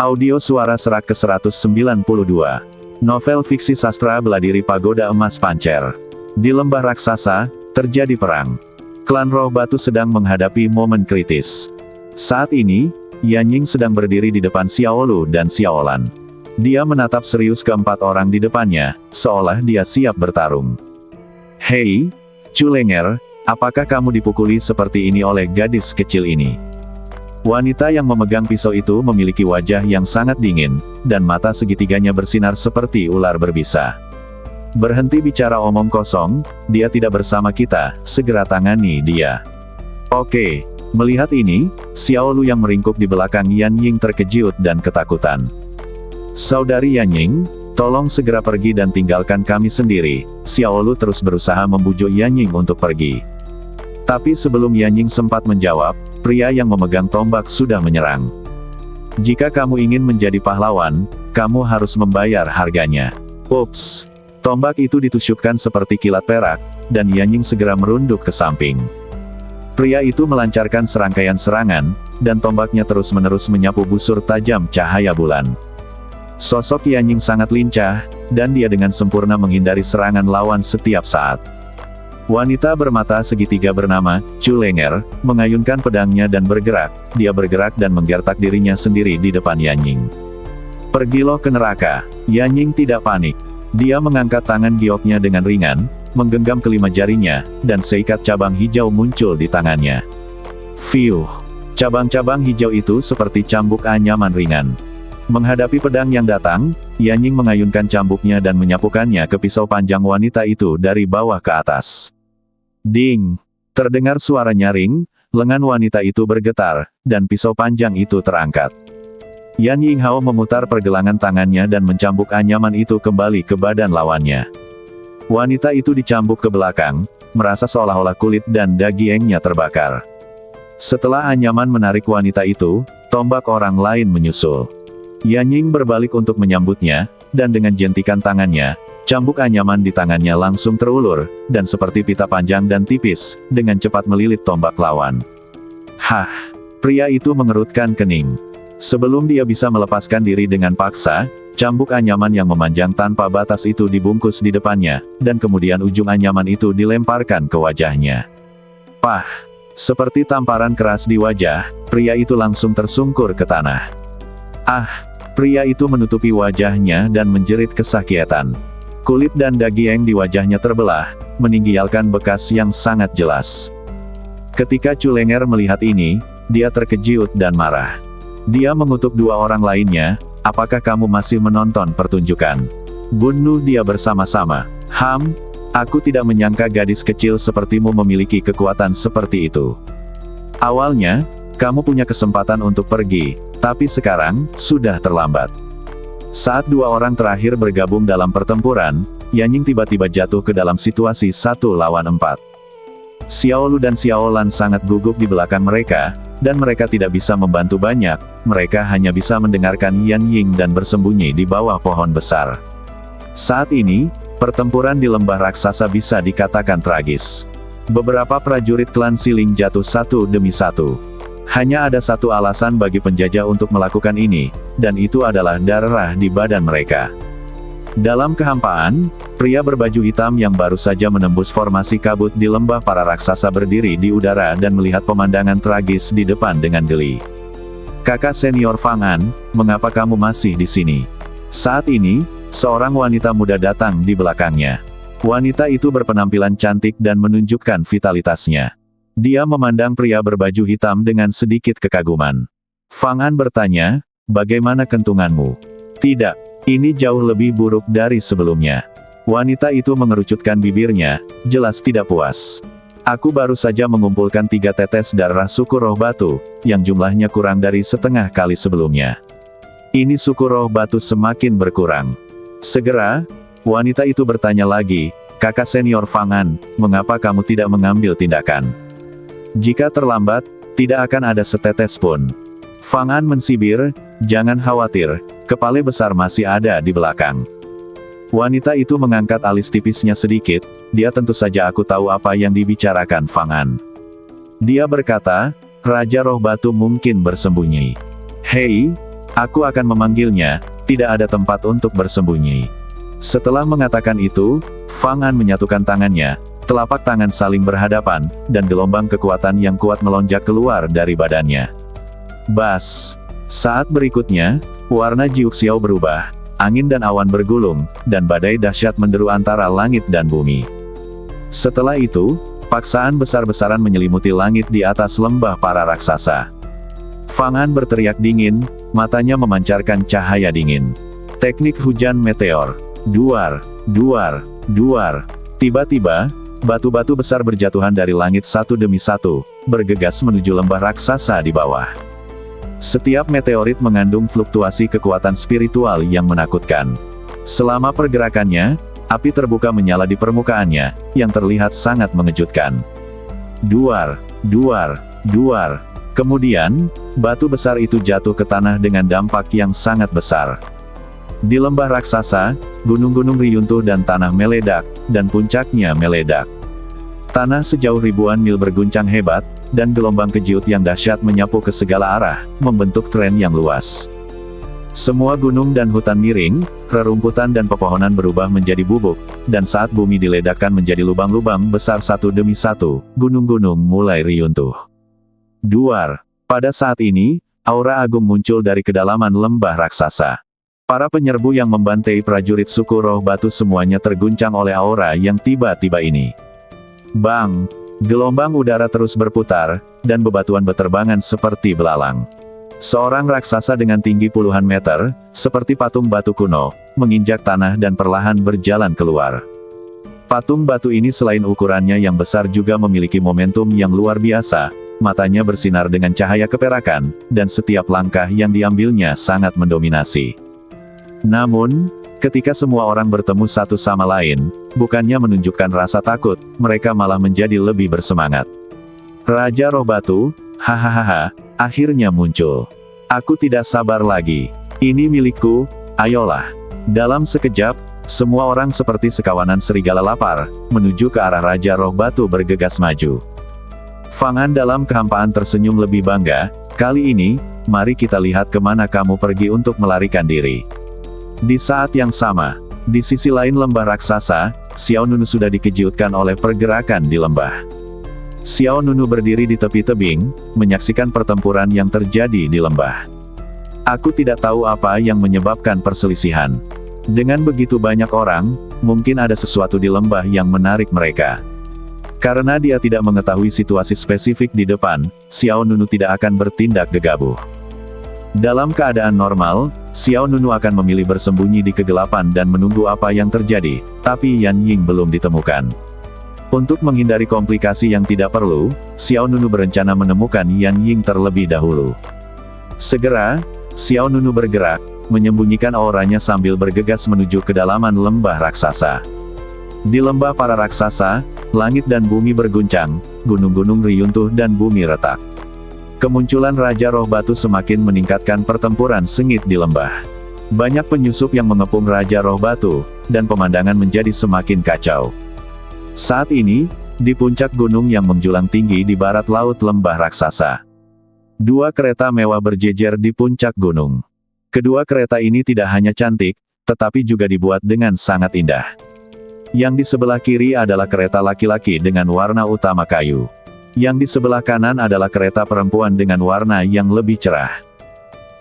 Audio suara serak ke-192. Novel fiksi sastra Beladiri Pagoda Emas Pancer. Di lembah raksasa, terjadi perang. Klan Roh Batu sedang menghadapi momen kritis. Saat ini, Yan Ying sedang berdiri di depan Xiaolu dan Xiaolan. Dia menatap serius keempat orang di depannya, seolah dia siap bertarung. "Hei, Culenger, apakah kamu dipukuli seperti ini oleh gadis kecil ini?" Wanita yang memegang pisau itu memiliki wajah yang sangat dingin, dan mata segitiganya bersinar seperti ular berbisa. "Berhenti bicara omong kosong, dia tidak bersama kita, segera tangani dia." "Oke." Melihat ini, Xiaolu yang meringkuk di belakang Yan Ying terkejut dan ketakutan. "Saudari Yan Ying, tolong segera pergi dan tinggalkan kami sendiri." Xiaolu terus berusaha membujuk Yan Ying untuk pergi. Tapi sebelum Yan Ying sempat menjawab, pria yang memegang tombak sudah menyerang. "Jika kamu ingin menjadi pahlawan, kamu harus membayar harganya." Ups! Tombak itu ditusukkan seperti kilat perak, dan Yan Ying segera merunduk ke samping. Pria itu melancarkan serangkaian serangan, dan tombaknya terus-menerus menyapu busur tajam cahaya bulan. Sosok Yan Ying sangat lincah, dan dia dengan sempurna menghindari serangan lawan setiap saat. Wanita bermata segitiga bernama Culenger mengayunkan pedangnya dan bergerak. Dia bergerak dan menggertak dirinya sendiri di depan Yan Ying. "Pergilah ke neraka." Yan Ying tidak panik. Dia mengangkat tangan gioknya dengan ringan, menggenggam kelima jarinya, dan seikat cabang hijau muncul di tangannya. Fiuh! Cabang-cabang hijau itu seperti cambuk anyaman ringan. Menghadapi pedang yang datang, Yan Ying mengayunkan cambuknya dan menyapukannya ke pisau panjang wanita itu dari bawah ke atas. Ding! Terdengar suara nyaring, lengan wanita itu bergetar, dan pisau panjang itu terangkat. Yan Yinghao memutar pergelangan tangannya dan mencambuk anyaman itu kembali ke badan lawannya. Wanita itu dicambuk ke belakang, merasa seolah-olah kulit dan dagingnya terbakar. Setelah anyaman menarik wanita itu, tombak orang lain menyusul. Yan Ying berbalik untuk menyambutnya, dan dengan jentikan tangannya, cambuk anyaman di tangannya langsung terulur, dan seperti pita panjang dan tipis, dengan cepat melilit tombak lawan. Hah! Pria itu mengerutkan kening. Sebelum dia bisa melepaskan diri dengan paksa, cambuk anyaman yang memanjang tanpa batas itu dibungkus di depannya, dan kemudian ujung anyaman itu dilemparkan ke wajahnya. Pah! Seperti tamparan keras di wajah, pria itu langsung tersungkur ke tanah. Ah! Pria itu menutupi wajahnya dan menjerit kesakitan. Kulit dan daging di wajahnya terbelah, meninggalkan bekas yang sangat jelas. Ketika Culenger melihat ini, dia terkejut dan marah. Dia mengutuk dua orang lainnya, "Apakah kamu masih menonton pertunjukan? Bunuh dia bersama-sama." Aku tidak menyangka gadis kecil sepertimu memiliki kekuatan seperti itu. Awalnya, kamu punya kesempatan untuk pergi, tapi sekarang, sudah terlambat. Saat dua orang terakhir bergabung dalam pertempuran, Yan Ying tiba-tiba jatuh ke dalam situasi 1 lawan 4. Xiaolu dan Xiaolan sangat gugup di belakang mereka, dan mereka tidak bisa membantu banyak, mereka hanya bisa mendengarkan Yan Ying dan bersembunyi di bawah pohon besar. Saat ini, pertempuran di lembah raksasa bisa dikatakan tragis. Beberapa prajurit klan Siling jatuh satu demi satu. Hanya ada satu alasan bagi penjajah untuk melakukan ini, dan itu adalah darah di badan mereka. Dalam kehampaan, pria berbaju hitam yang baru saja menembus formasi kabut di lembah para raksasa berdiri di udara dan melihat pemandangan tragis di depan dengan geli. "Kakak senior Fang An, mengapa kamu masih di sini?" Saat ini, seorang wanita muda datang di belakangnya. Wanita itu berpenampilan cantik dan menunjukkan vitalitasnya. Dia memandang pria berbaju hitam dengan sedikit kekaguman. Fang An bertanya, "Bagaimana kentunganmu?" "Tidak, ini jauh lebih buruk dari sebelumnya." Wanita itu mengerucutkan bibirnya, jelas tidak puas. "Aku baru saja mengumpulkan 3 tetes darah suku Roh Batu, yang jumlahnya kurang dari setengah kali sebelumnya. Ini suku Roh Batu semakin berkurang." Segera, wanita itu bertanya lagi, "Kakak senior Fang An, mengapa kamu tidak mengambil tindakan? Jika terlambat, tidak akan ada setetes pun." Fang An mensibir, "Jangan khawatir, kepala besar masih ada di belakang." Wanita itu mengangkat alis tipisnya sedikit, "Dia tentu saja aku tahu apa yang dibicarakan Fang An." Dia berkata, "Raja Roh Batu mungkin bersembunyi." "Hei, Aku akan memanggilnya, tidak ada tempat untuk bersembunyi. Setelah mengatakan itu, Fang An menyatukan tangannya, telapak tangan saling berhadapan, dan gelombang kekuatan yang kuat melonjak keluar dari badannya. Bas! Saat berikutnya, warna Jiuxiao berubah, angin dan awan bergulung, dan badai dahsyat menderu antara langit dan bumi. Setelah itu, paksaan besar-besaran menyelimuti langit di atas lembah para raksasa. Fang An berteriak dingin, matanya memancarkan cahaya dingin. Teknik hujan meteor. Duar, duar, duar. Tiba-tiba, batu-batu besar berjatuhan dari langit satu demi satu, bergegas menuju lembah raksasa di bawah. Setiap meteorit mengandung fluktuasi kekuatan spiritual yang menakutkan. Selama pergerakannya, api terbuka menyala di permukaannya, yang terlihat sangat mengejutkan. Duar, duar, duar. Kemudian, batu besar itu jatuh ke tanah dengan dampak yang sangat besar. Di lembah raksasa, gunung-gunung riyuntuh dan tanah meledak, dan puncaknya meledak. Tanah sejauh ribuan mil berguncang hebat, dan gelombang kejiut yang dahsyat menyapu ke segala arah, membentuk tren yang luas. Semua gunung dan hutan miring, rerumputan dan pepohonan berubah menjadi bubuk, dan saat bumi diledakkan menjadi lubang-lubang besar satu demi satu, gunung-gunung mulai riyuntuh. Duar. Pada saat ini, aura agung muncul dari kedalaman lembah raksasa. Para penyerbu yang membantai prajurit suku roh batu semuanya terguncang oleh aura yang tiba-tiba ini. Bang! Gelombang udara terus berputar, dan bebatuan beterbangan seperti belalang. Seorang raksasa dengan tinggi puluhan meter, seperti patung batu kuno, menginjak tanah dan perlahan berjalan keluar. Patung batu ini selain ukurannya yang besar juga memiliki momentum yang luar biasa, matanya bersinar dengan cahaya keperakan, dan setiap langkah yang diambilnya sangat mendominasi. Namun, ketika semua orang bertemu satu sama lain, bukannya menunjukkan rasa takut, mereka malah menjadi lebih bersemangat. Raja Roh Batu, hahaha, akhirnya muncul. Aku tidak sabar lagi. Ini milikku, ayolah. Dalam sekejap, semua orang seperti sekawanan serigala lapar, menuju ke arah Raja Roh Batu bergegas maju. Fang An dalam kehampaan tersenyum lebih bangga, kali ini, mari kita lihat kemana kamu pergi untuk melarikan diri. Di saat yang sama, di sisi lain lembah raksasa, Xiao Nunu sudah dikejutkan oleh pergerakan di lembah. Xiao Nunu berdiri di tepi tebing, menyaksikan pertempuran yang terjadi di lembah. Aku tidak tahu apa yang menyebabkan perselisihan. Dengan begitu banyak orang, mungkin ada sesuatu di lembah yang menarik mereka. Karena dia tidak mengetahui situasi spesifik di depan, Xiao Nunu tidak akan bertindak gegabah. Dalam keadaan normal, Xiao Nunu akan memilih bersembunyi di kegelapan dan menunggu apa yang terjadi, tapi Yan Ying belum ditemukan. Untuk menghindari komplikasi yang tidak perlu, Xiao Nunu berencana menemukan Yan Ying terlebih dahulu. Segera, Xiao Nunu bergerak, menyembunyikan auranya sambil bergegas menuju kedalaman lembah raksasa. Di lembah para raksasa, langit dan bumi berguncang, gunung-gunung riyuntuh dan bumi retak. Kemunculan Raja Roh Batu semakin meningkatkan pertempuran sengit di lembah. Banyak penyusup yang mengepung Raja Roh Batu, dan pemandangan menjadi semakin kacau. Saat ini, di puncak gunung yang menjulang tinggi di barat laut lembah raksasa, dua kereta mewah berjejer di puncak gunung. Kedua kereta ini tidak hanya cantik, tetapi juga dibuat dengan sangat indah. Yang di sebelah kiri adalah kereta laki-laki dengan warna utama kayu. Yang di sebelah kanan adalah kereta perempuan dengan warna yang lebih cerah.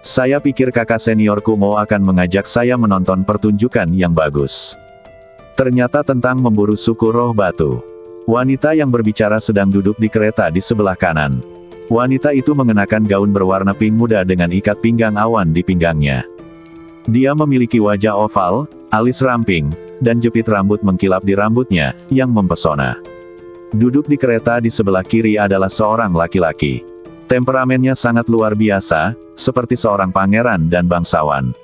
Saya pikir kakak senior Kumo akan mengajak saya menonton pertunjukan yang bagus. Ternyata tentang memburu suku roh batu. Wanita yang berbicara sedang duduk di kereta di sebelah kanan. Wanita itu mengenakan gaun berwarna pink muda dengan ikat pinggang awan di pinggangnya. Dia memiliki wajah oval, alis ramping, dan jepit rambut mengkilap di rambutnya, yang mempesona. Duduk di kereta di sebelah kiri adalah seorang laki-laki. Temperamennya sangat luar biasa, seperti seorang pangeran dan bangsawan.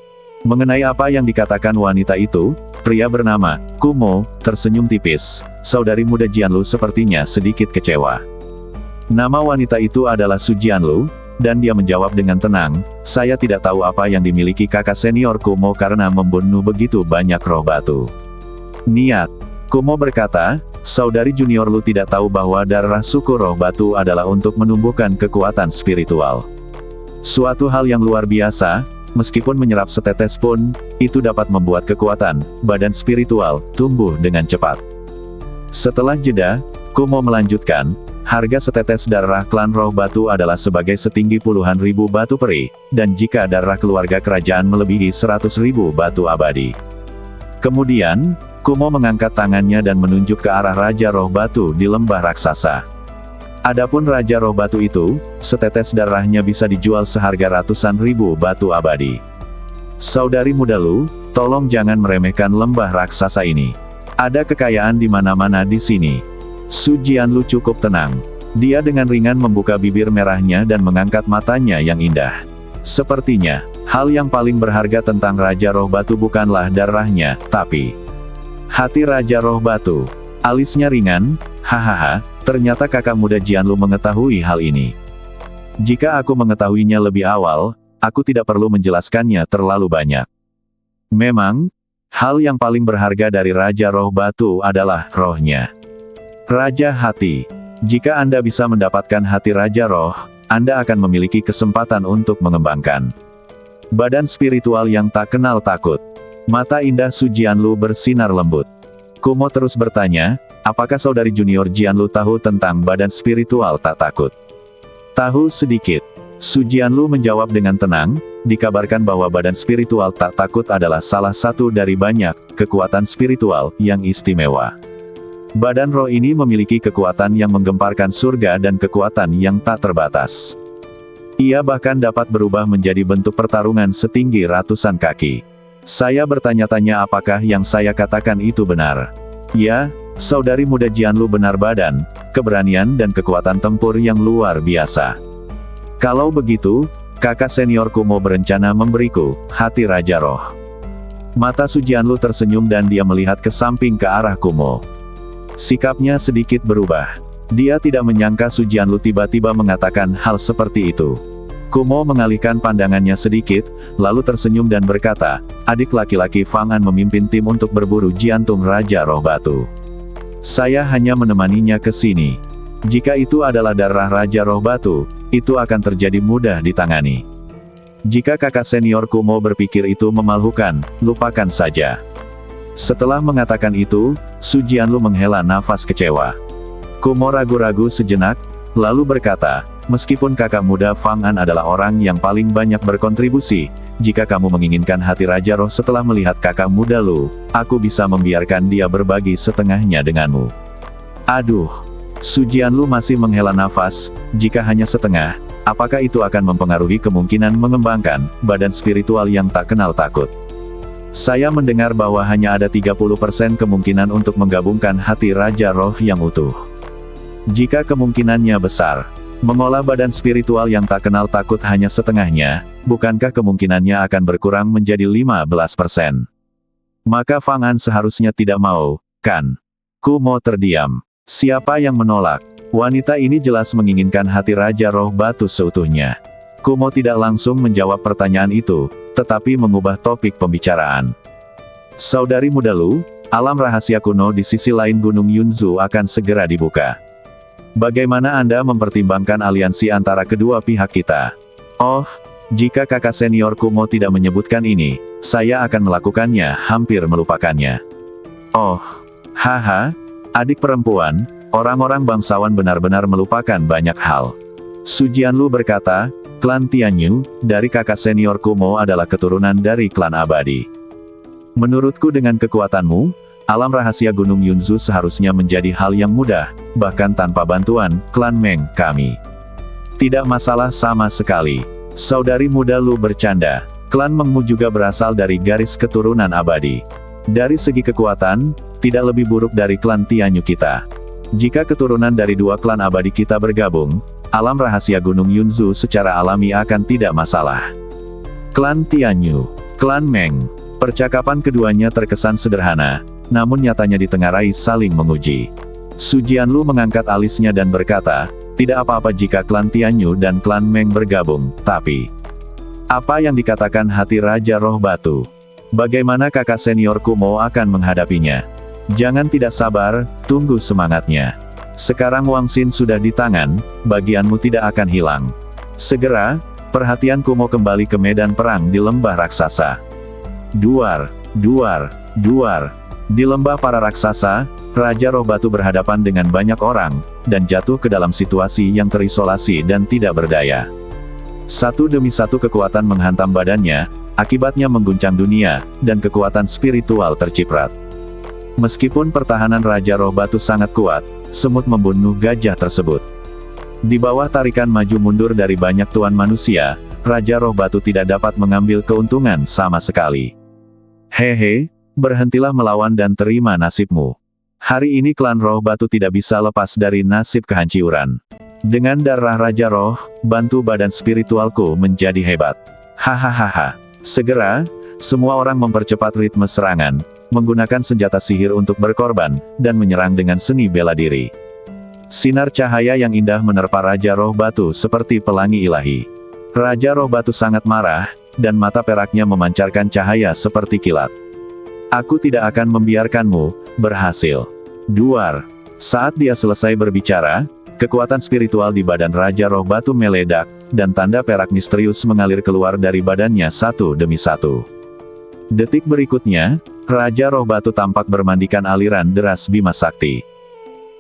Mengenai apa yang dikatakan wanita itu, pria bernama Kumo tersenyum tipis. Saudari muda Jianlu sepertinya sedikit kecewa. Nama wanita itu adalah Su Jianlu, dan dia menjawab dengan tenang, saya tidak tahu apa yang dimiliki kakak senior Kumo karena membunuh begitu banyak roh batu. Niat. Kumo berkata, saudari junior Lu tidak tahu bahwa darah suku roh batu adalah untuk menumbuhkan kekuatan spiritual. Suatu hal yang luar biasa, meskipun menyerap setetes pun, itu dapat membuat kekuatan badan spiritual tumbuh dengan cepat. Setelah jeda, Kumo melanjutkan, harga setetes darah klan roh batu adalah sebagai setinggi puluhan ribu batu peri, dan jika darah keluarga kerajaan melebihi 100.000 batu abadi. Kemudian, Kumo mengangkat tangannya dan menunjuk ke arah Raja Roh Batu di lembah raksasa. Adapun Raja Roh Batu itu, setetes darahnya bisa dijual seharga ratusan ribu batu abadi. Saudari muda Lu, tolong jangan meremehkan lembah raksasa ini. Ada kekayaan di mana-mana di sini. Su Jianlu cukup tenang. Dia dengan ringan membuka bibir merahnya dan mengangkat matanya yang indah. Sepertinya, hal yang paling berharga tentang Raja Roh Batu bukanlah darahnya, tapi hati Raja Roh Batu. Alisnya ringan, hahaha, ternyata kakak muda Jianlu mengetahui hal ini. Jika aku mengetahuinya lebih awal, aku tidak perlu menjelaskannya terlalu banyak. Memang, hal yang paling berharga dari Raja Roh Batu adalah rohnya. Raja Hati. Jika Anda bisa mendapatkan hati Raja Roh, Anda akan memiliki kesempatan untuk mengembangkan badan spiritual yang tak kenal takut. Mata indah Su Jianlu bersinar lembut. Kumo terus bertanya, apakah saudari junior Jianlu tahu tentang badan spiritual tak takut? Tahu sedikit. Su Jianlu menjawab dengan tenang, dikabarkan bahwa badan spiritual tak takut adalah salah satu dari banyak kekuatan spiritual yang istimewa. Badan roh ini memiliki kekuatan yang menggemparkan surga dan kekuatan yang tak terbatas. Ia bahkan dapat berubah menjadi bentuk pertarungan setinggi ratusan kaki. Saya bertanya-tanya apakah yang saya katakan itu benar. Ya, saudari muda Jianlu benar, badan, keberanian dan kekuatan tempur yang luar biasa. Kalau begitu, kakak senior Kumo berencana memberiku hati Raja Roh. Mata Su Jianlu tersenyum dan dia melihat ke samping ke arah Kumo. Sikapnya sedikit berubah. Dia tidak menyangka Su Jianlu tiba-tiba mengatakan hal seperti itu. Kumo mengalihkan pandangannya sedikit, lalu tersenyum dan berkata, adik laki-laki Fang An memimpin tim untuk berburu jantung Raja Roh Batu. Saya hanya menemaninya ke sini. Jika itu adalah darah Raja Roh Batu, itu akan terjadi mudah ditangani. Jika kakak senior Kumo berpikir itu memalukan, lupakan saja. Setelah mengatakan itu, Su Jianlu menghela nafas kecewa. Kumo ragu-ragu sejenak, lalu berkata, meskipun kakak muda Fang An adalah orang yang paling banyak berkontribusi, jika kamu menginginkan hati Raja Roh setelah melihat kakak muda Lu, aku bisa membiarkan dia berbagi setengahnya denganmu. Aduh. Su Jianlu masih menghela nafas, jika hanya setengah, apakah itu akan mempengaruhi kemungkinan mengembangkan badan spiritual yang tak kenal takut? Saya mendengar bahwa hanya ada 30% kemungkinan untuk menggabungkan hati Raja Roh yang utuh. Jika kemungkinannya besar, mengolah badan spiritual yang tak kenal takut hanya setengahnya, bukankah kemungkinannya akan berkurang menjadi 15%? Maka Fang An seharusnya tidak mau, kan? Kumo terdiam. Siapa yang menolak? Wanita ini jelas menginginkan hati Raja Roh Batu seutuhnya. Kumo tidak langsung menjawab pertanyaan itu, tetapi mengubah topik pembicaraan. Saudari muda Lu, alam rahasia kuno di sisi lain Gunung Yunzu akan segera dibuka. Bagaimana Anda mempertimbangkan aliansi antara kedua pihak kita? Oh, jika kakak senior Kumo tidak menyebutkan ini, saya akan melakukannya, hampir melupakannya. Oh, haha, adik perempuan, orang-orang bangsawan benar-benar melupakan banyak hal. Su Jianlu berkata, klan Tianyu, dari kakak senior Kumo adalah keturunan dari klan abadi. Menurutku dengan kekuatanmu, alam rahasia Gunung Yunzu seharusnya menjadi hal yang mudah, bahkan tanpa bantuan klan Meng kami. Tidak masalah sama sekali. Saudari muda Lu bercanda, klan Mengmu juga berasal dari garis keturunan abadi. Dari segi kekuatan, tidak lebih buruk dari klan Tianyu kita. Jika keturunan dari dua klan abadi kita bergabung, alam rahasia Gunung Yunzu secara alami akan tidak masalah. Klan Tianyu, klan Meng. Percakapan keduanya terkesan sederhana, namun nyatanya ditengarai saling menguji. Su Jianlu mengangkat alisnya dan berkata, tidak apa-apa jika klan Tianyu dan klan Meng bergabung, tapi apa yang dikatakan hati Raja Roh Batu? Bagaimana kakak senior Kumo akan menghadapinya? Jangan tidak sabar, tunggu semangatnya. Sekarang Wang Xin sudah di tangan, bagianmu tidak akan hilang. Segera, Perhatian Kumo kembali ke medan perang di lembah raksasa. Duar, duar, duar. Di lembah para raksasa, Raja Roh Batu berhadapan dengan banyak orang, dan jatuh ke dalam situasi yang terisolasi dan tidak berdaya. Satu demi satu kekuatan menghantam badannya, akibatnya mengguncang dunia, dan kekuatan spiritual terciprat. Meskipun pertahanan Raja Roh Batu sangat kuat, semut membunuh gajah tersebut. Di bawah tarikan maju mundur dari banyak tuan manusia, Raja Roh Batu tidak dapat mengambil keuntungan sama sekali. Hehe, berhentilah melawan dan terima nasibmu. Hari ini klan Roh Batu tidak bisa lepas dari nasib kehancuran. Dengan darah Raja Roh, bantu badan spiritualku menjadi hebat. Hahaha. Segera, semua orang mempercepat ritme serangan, menggunakan senjata sihir untuk berkorban, dan menyerang dengan seni bela diri. Sinar cahaya yang indah menerpa Raja Roh Batu seperti pelangi ilahi. Raja Roh Batu sangat marah, dan mata peraknya memancarkan cahaya seperti kilat. Aku tidak akan membiarkanmu berhasil. Duar. Saat dia selesai berbicara, kekuatan spiritual di badan Raja Roh Batu meledak, dan tanda perak misterius mengalir keluar dari badannya satu demi satu. Detik berikutnya, Raja Roh Batu tampak bermandikan aliran deras Bima Sakti.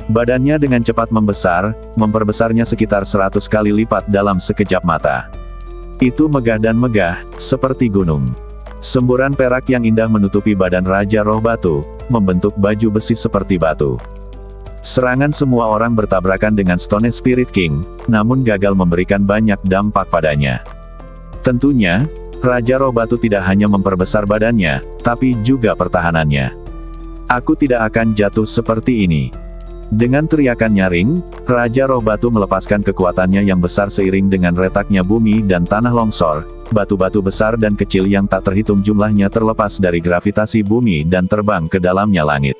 Badannya dengan cepat membesar, memperbesarnya sekitar 100 kali lipat dalam sekejap mata. Itu megah dan megah, seperti gunung. Semburan perak yang indah menutupi badan Raja Roh Batu, membentuk baju besi seperti batu. Serangan semua orang bertabrakan dengan Stone Spirit King, namun gagal memberikan banyak dampak padanya. Tentunya, Raja Roh Batu tidak hanya memperbesar badannya, tapi juga pertahanannya. Aku tidak akan jatuh seperti ini. Dengan teriakan nyaring, Raja Roh Batu melepaskan kekuatannya yang besar seiring dengan retaknya bumi dan tanah longsor. Batu-batu besar dan kecil yang tak terhitung jumlahnya terlepas dari gravitasi bumi dan terbang ke dalamnya langit.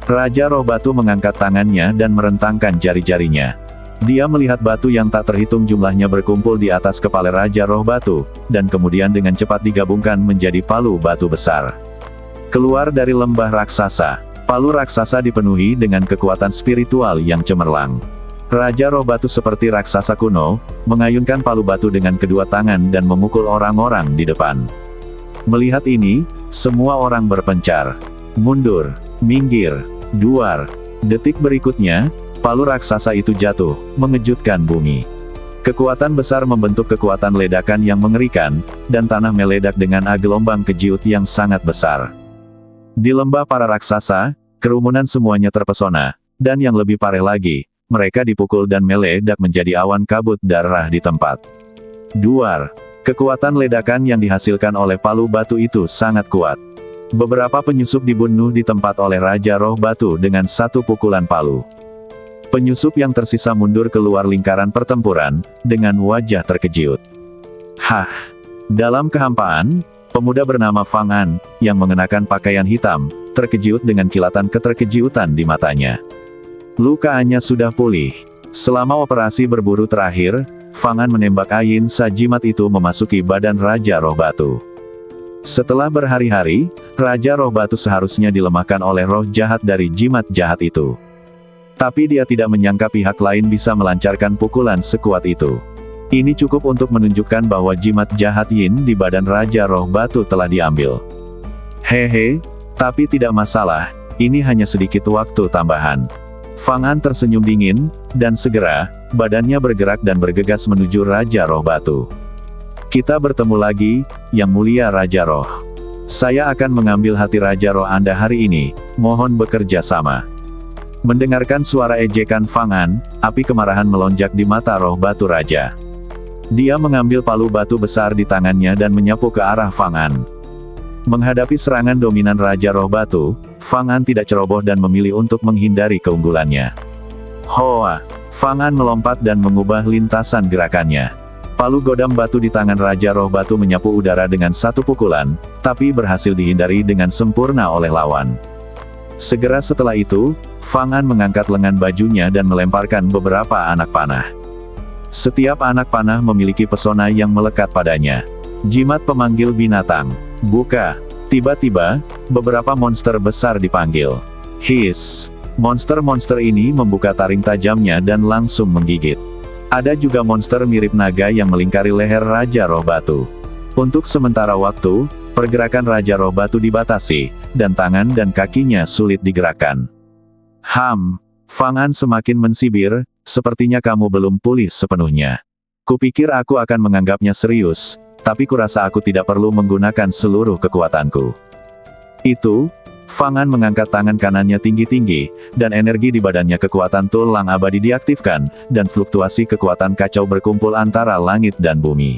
Raja Roh Batu mengangkat tangannya dan merentangkan jari-jarinya. Dia melihat batu yang tak terhitung jumlahnya berkumpul di atas kepala Raja Roh Batu, dan kemudian dengan cepat digabungkan menjadi palu batu besar. Keluar dari lembah raksasa, palu raksasa dipenuhi dengan kekuatan spiritual yang cemerlang. Raja Roh Batu seperti raksasa kuno, mengayunkan palu batu dengan kedua tangan dan memukul orang-orang di depan. Melihat ini, semua orang berpencar. Mundur, minggir, duar. Detik berikutnya, palu raksasa itu jatuh, mengejutkan bumi. Kekuatan besar membentuk kekuatan ledakan yang mengerikan, dan tanah meledak dengan gelombang kejiut yang sangat besar. Di lembah para raksasa, kerumunan semuanya terpesona, dan yang lebih parah lagi, mereka dipukul dan meledak menjadi awan kabut darah di tempat. Duar. Kekuatan ledakan yang dihasilkan oleh palu batu itu sangat kuat. Beberapa penyusup dibunuh di tempat oleh Raja Roh Batu dengan satu pukulan palu. Penyusup yang tersisa mundur keluar lingkaran pertempuran, dengan wajah terkejut. Hah! Dalam kehampaan, pemuda bernama Fang An, yang mengenakan pakaian hitam, terkejut dengan kilatan keterkejutan di matanya. Lukaannya sudah pulih. Selama operasi berburu terakhir, Fang An menembak Ayin Sa jimat itu memasuki badan Raja Roh Batu. Setelah berhari-hari, Raja Roh Batu seharusnya dilemahkan oleh roh jahat dari jimat jahat itu. Tapi dia tidak menyangka pihak lain bisa melancarkan pukulan sekuat itu. Ini cukup untuk menunjukkan bahwa jimat jahat Yin di badan Raja Roh Batu telah diambil. Hehe, tapi tidak masalah, ini hanya sedikit waktu tambahan. Fang An tersenyum dingin, dan segera, badannya bergerak dan bergegas menuju Raja Roh Batu. Kita bertemu lagi, Yang Mulia Raja Roh. Saya akan mengambil hati Raja Roh Anda hari ini, mohon bekerja sama. Mendengarkan suara ejekan Fang An, api kemarahan melonjak di mata Roh Batu Raja. Dia mengambil palu batu besar di tangannya dan menyapu ke arah Fang An. Menghadapi serangan dominan Raja Roh Batu, Fang An tidak ceroboh dan memilih untuk menghindari keunggulannya. Hoa! Fang An melompat dan mengubah lintasan gerakannya. Palu godam batu di tangan Raja Roh Batu menyapu udara dengan satu pukulan, tapi berhasil dihindari dengan sempurna oleh lawan. Segera setelah itu, Fang An mengangkat lengan bajunya dan melemparkan beberapa anak panah. Setiap anak panah memiliki pesona yang melekat padanya. Jimat pemanggil binatang. Buka. Tiba-tiba, beberapa monster besar dipanggil. Hiss. Monster-monster ini membuka taring tajamnya dan langsung menggigit. Ada juga monster mirip naga yang melingkari leher Raja Roh Batu. Untuk sementara waktu, pergerakan Raja Roh Batu dibatasi, dan tangan dan kakinya sulit digerakkan. Fang An semakin mensibir, sepertinya kamu belum pulih sepenuhnya. Kupikir aku akan menganggapnya serius, tapi kurasa aku tidak perlu menggunakan seluruh kekuatanku. Itu, Fang An mengangkat tangan kanannya tinggi-tinggi, dan energi di badannya kekuatan tulang abadi diaktifkan, dan fluktuasi kekuatan kacau berkumpul antara langit dan bumi.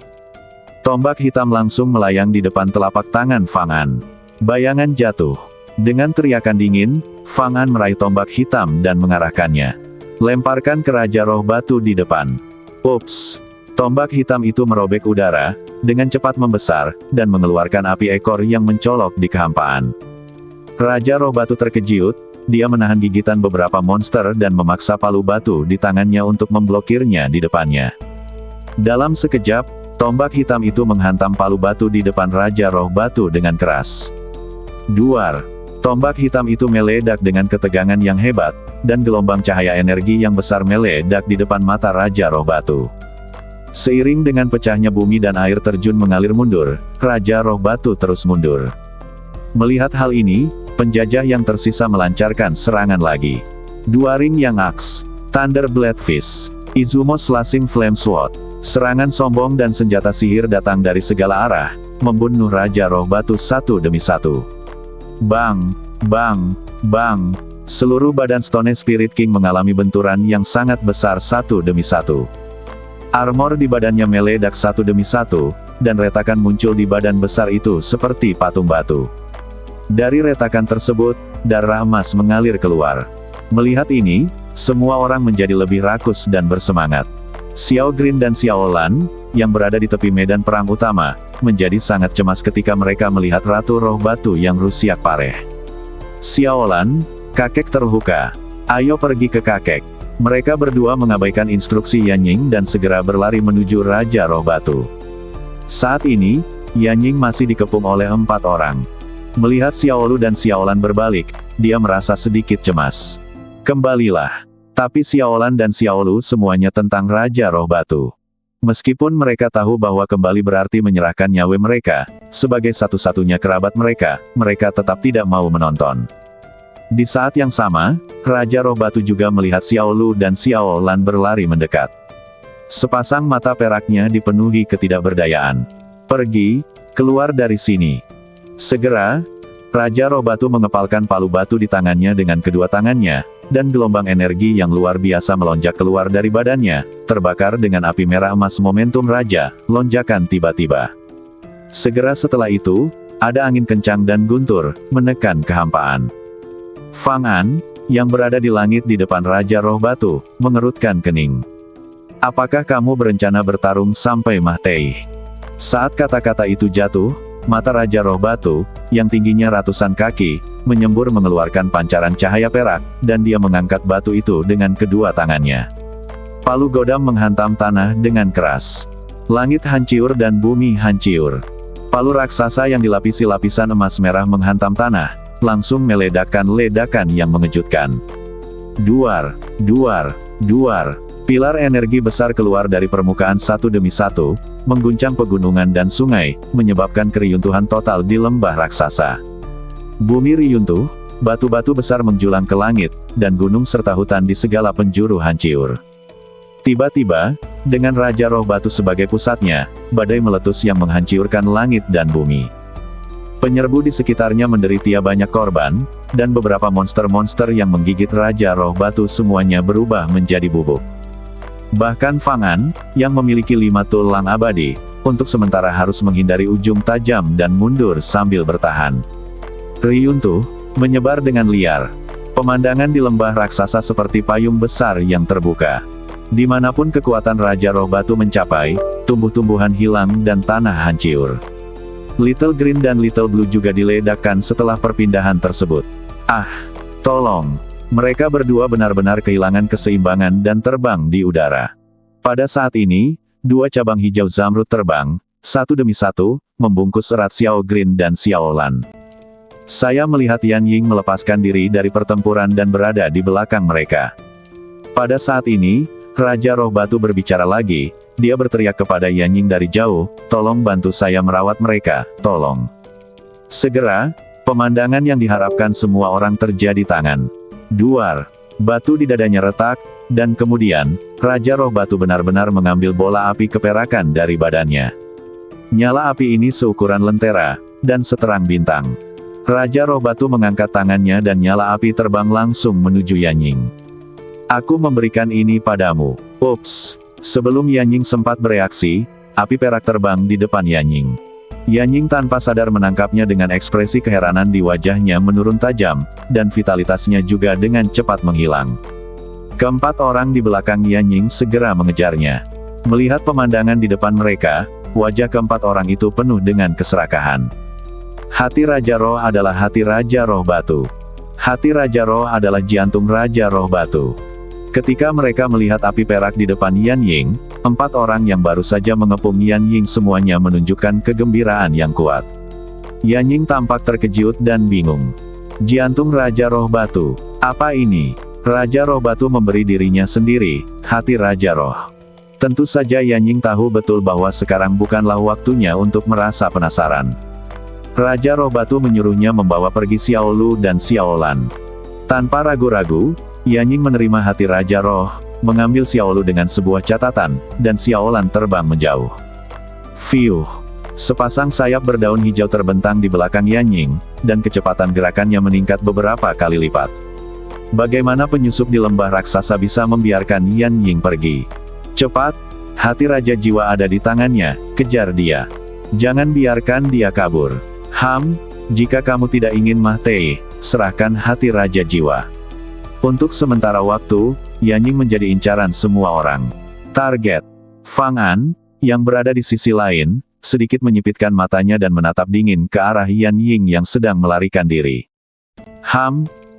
Tombak hitam langsung melayang di depan telapak tangan Fang An. Bayangan jatuh. Dengan teriakan dingin, Fang An meraih tombak hitam dan mengarahkannya. Lemparkan ke Raja Roh Batu di depan. Ups! Tombak hitam itu merobek udara, dengan cepat membesar, dan mengeluarkan api ekor yang mencolok di kehampaan. Raja Roh Batu terkejut, dia menahan gigitan beberapa monster dan memaksa palu batu di tangannya untuk memblokirnya di depannya. Dalam sekejap, tombak hitam itu menghantam palu batu di depan Raja Roh Batu dengan keras. Duar! Tombak hitam itu meledak dengan ketegangan yang hebat, dan gelombang cahaya energi yang besar meledak di depan mata Raja Roh Batu. Seiring dengan pecahnya bumi dan air terjun mengalir mundur, Raja Roh Batu terus mundur. Melihat hal ini, penjajah yang tersisa melancarkan serangan lagi. Dua ring yang aks, Thunder Blade Fist, Izumo Slashing Flame Sword. Serangan sombong dan senjata sihir datang dari segala arah, membunuh Raja Roh Batu satu demi satu. Bang! Bang! Bang! Seluruh badan Stone Spirit King mengalami benturan yang sangat besar satu demi satu. Armor di badannya meledak satu demi satu, dan retakan muncul di badan besar itu seperti patung batu. Dari retakan tersebut, darah emas mengalir keluar. Melihat ini, semua orang menjadi lebih rakus dan bersemangat. Xiao Green dan Xiao Lan, yang berada di tepi medan perang utama, menjadi sangat cemas ketika mereka melihat Ratu Roh Batu yang rusiak pareh. Xiao Lan, kakek terluka. Ayo pergi ke kakek. Mereka berdua mengabaikan instruksi Yan Ying dan segera berlari menuju Raja Roh Batu. Saat ini, Yan Ying masih dikepung oleh 4 orang. Melihat Xiao Lu dan Xiao Lan berbalik, dia merasa sedikit cemas. Kembalilah. Tapi Xiao Lan dan Xiao Lu semuanya tentang Raja Roh Batu. Meskipun mereka tahu bahwa kembali berarti menyerahkan nyawa mereka, sebagai satu-satunya kerabat mereka, mereka tetap tidak mau menonton. Di saat yang sama, Raja Roh Batu juga melihat Xiao Lu dan Xiao Lan berlari mendekat. Sepasang mata peraknya dipenuhi ketidakberdayaan. Pergi, keluar dari sini. Segera, Raja Roh Batu mengepalkan palu batu di tangannya dengan kedua tangannya, dan gelombang energi yang luar biasa melonjak keluar dari badannya, terbakar dengan api merah emas momentum Raja, lonjakan tiba-tiba. Segera setelah itu, ada angin kencang dan guntur, menekan kehampaan. Fang An, yang berada di langit di depan Raja Roh Batu, mengerutkan kening. Apakah kamu berencana bertarung sampai mati? Saat kata-kata itu jatuh, mata Raja Roh Batu, yang tingginya ratusan kaki, menyembur mengeluarkan pancaran cahaya perak, dan dia mengangkat batu itu dengan kedua tangannya. Palu godam menghantam tanah dengan keras. Langit hancur dan bumi hancur. Palu raksasa yang dilapisi lapisan emas merah menghantam tanah, langsung meledakkan ledakan yang mengejutkan. Duar, duar, duar. Pilar energi besar keluar dari permukaan satu demi satu, mengguncang pegunungan dan sungai, menyebabkan keruntuhan total di lembah raksasa. Bumi riyuntuh, batu-batu besar menjulang ke langit, dan gunung serta hutan di segala penjuru hancur. Tiba-tiba, dengan Raja Roh Batu sebagai pusatnya, badai meletus yang menghancurkan langit dan bumi. Penyerbu di sekitarnya menderita banyak korban, dan beberapa monster-monster yang menggigit Raja Roh Batu semuanya berubah menjadi bubuk. Bahkan Fang An, yang memiliki 5 tulang abadi, untuk sementara harus menghindari ujung tajam dan mundur sambil bertahan. Riyuntuh, menyebar dengan liar. Pemandangan di lembah raksasa seperti payung besar yang terbuka. Dimanapun kekuatan Raja Roh Batu mencapai, tumbuh-tumbuhan hilang dan tanah hancur. Little Green dan Little Blue juga diledakkan setelah perpindahan tersebut. Ah, tolong! Mereka berdua benar-benar kehilangan keseimbangan dan terbang di udara. Pada saat ini, 2 cabang hijau zamrud terbang, satu demi satu, membungkus erat Xiao Green dan Xiao Lan. Saya melihat Yan Ying melepaskan diri dari pertempuran dan berada di belakang mereka. Pada saat ini, Raja Roh Batu berbicara lagi, dia berteriak kepada Yanying dari jauh, "Tolong bantu saya merawat mereka, tolong." Segera, pemandangan yang diharapkan semua orang terjadi. Tangan duar, batu di dadanya retak, dan kemudian, Raja Roh Batu benar-benar mengambil bola api keperakan dari badannya. Nyala api ini seukuran lentera, dan seterang bintang. Raja Roh Batu mengangkat tangannya dan nyala api terbang langsung menuju Yanying. "Aku memberikan ini padamu." Ups! Sebelum Yanying sempat bereaksi, api perak terbang di depan Yanying. Yanying tanpa sadar menangkapnya dengan ekspresi keheranan di wajahnya menurun tajam, dan vitalitasnya juga dengan cepat menghilang. Keempat orang di belakang Yanying segera mengejarnya. Melihat pemandangan di depan mereka, wajah keempat orang itu penuh dengan keserakahan. Hati Raja Roh adalah hati Raja Roh Batu. Hati Raja Roh adalah jantung Raja Roh Batu. Ketika mereka melihat api perak di depan Yanying, empat orang yang baru saja mengepung Yanying semuanya menunjukkan kegembiraan yang kuat. Yanying tampak terkejut dan bingung. Jantung Raja Roh Batu. Apa ini? Raja Roh Batu memberi dirinya sendiri, hati Raja Roh. Tentu saja Yanying tahu betul bahwa sekarang bukanlah waktunya untuk merasa penasaran. Raja Roh Batu menyuruhnya membawa pergi Xiao Lu dan Xiao Lan. Tanpa ragu-ragu, Yanying menerima hati Raja Roh, mengambil Xiao Lu dengan sebuah catatan, dan Xiao Lan terbang menjauh. Fiuh! Sepasang sayap berdaun hijau terbentang di belakang Yanying, dan kecepatan gerakannya meningkat beberapa kali lipat. Bagaimana penyusup di lembah raksasa bisa membiarkan Yanying pergi? Cepat! Hati Raja Jiwa ada di tangannya, kejar dia. Jangan biarkan dia kabur. Jika kamu tidak ingin mati, serahkan hati Raja Jiwa. Untuk sementara waktu, Yanying menjadi incaran semua orang. Target. Fang An, yang berada di sisi lain, sedikit menyipitkan matanya dan menatap dingin ke arah Yanying yang sedang melarikan diri.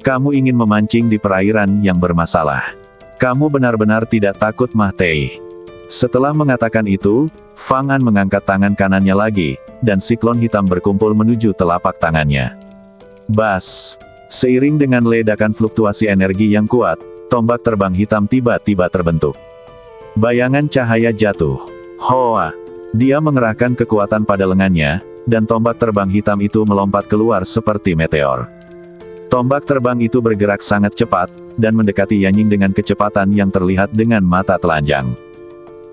Kamu ingin memancing di perairan yang bermasalah. Kamu benar-benar tidak takut mati. Setelah mengatakan itu, Fang An mengangkat tangan kanannya lagi, dan siklon hitam berkumpul menuju telapak tangannya. Bas! Seiring dengan ledakan fluktuasi energi yang kuat, tombak terbang hitam tiba-tiba terbentuk. Bayangan cahaya jatuh. Hoa! Dia mengerahkan kekuatan pada lengannya, dan tombak terbang hitam itu melompat keluar seperti meteor. Tombak terbang itu bergerak sangat cepat, dan mendekati Yanying dengan kecepatan yang terlihat dengan mata telanjang.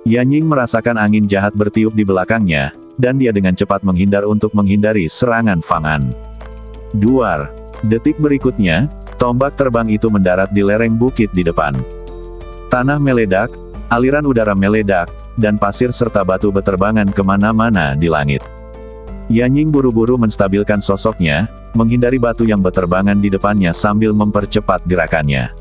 Yanying merasakan angin jahat bertiup di belakangnya, dan dia dengan cepat menghindar untuk menghindari serangan Fang An. Duar! Detik berikutnya, tombak terbang itu mendarat di lereng bukit di depan. Tanah meledak, aliran udara meledak, dan pasir serta batu beterbangan kemana-mana di langit. Yanying buru-buru menstabilkan sosoknya, menghindari batu yang beterbangan di depannya sambil mempercepat gerakannya.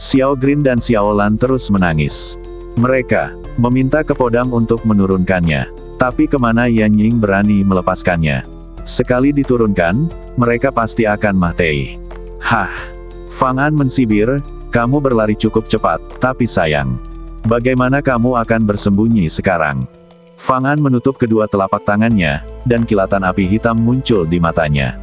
Xiao Green dan Xiao Lan terus menangis. Mereka meminta ke Podam untuk menurunkannya. Tapi kemana Yanying berani melepaskannya? Sekali diturunkan, mereka pasti akan mati. Fang An mensibir, kamu berlari cukup cepat, tapi sayang. Bagaimana kamu akan bersembunyi sekarang? Fang An menutup kedua telapak tangannya, dan kilatan api hitam muncul di matanya.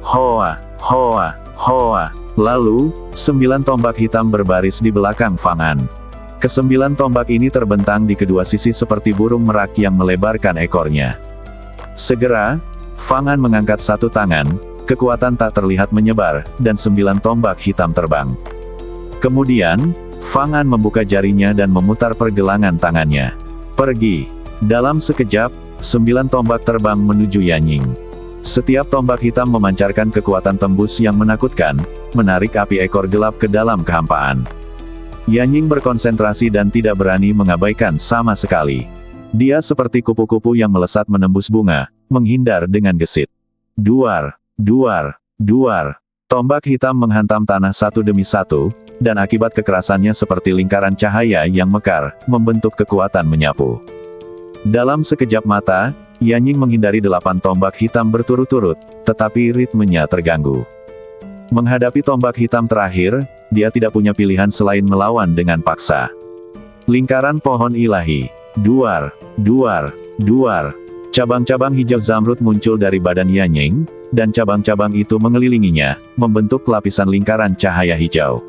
Hoa! Hoa! Hoa! Lalu, 9 tombak hitam berbaris di belakang Fang An. Kesembilan tombak ini terbentang di kedua sisi seperti burung merak yang melebarkan ekornya. Segera, Fang An mengangkat satu tangan, kekuatan tak terlihat menyebar, dan 9 tombak hitam terbang. Kemudian, Fang An membuka jarinya dan memutar pergelangan tangannya. Pergi! Dalam sekejap, 9 tombak terbang menuju Yanying. Setiap tombak hitam memancarkan kekuatan tembus yang menakutkan, menarik api ekor gelap ke dalam kehampaan. Yanying berkonsentrasi dan tidak berani mengabaikan sama sekali. Dia seperti kupu-kupu yang melesat menembus bunga, menghindar dengan gesit. Duar, duar, duar. Tombak hitam menghantam tanah satu demi satu, dan akibat kekerasannya seperti lingkaran cahaya yang mekar, membentuk kekuatan menyapu. Dalam sekejap mata, Yanying menghindari 8 tombak hitam berturut-turut, tetapi ritmenya terganggu. Menghadapi tombak hitam terakhir, dia tidak punya pilihan selain melawan dengan paksa. Lingkaran pohon ilahi. Duar, duar, duar. Cabang-cabang hijau zamrud muncul dari badan Yanying, dan cabang-cabang itu mengelilinginya, membentuk lapisan lingkaran cahaya hijau.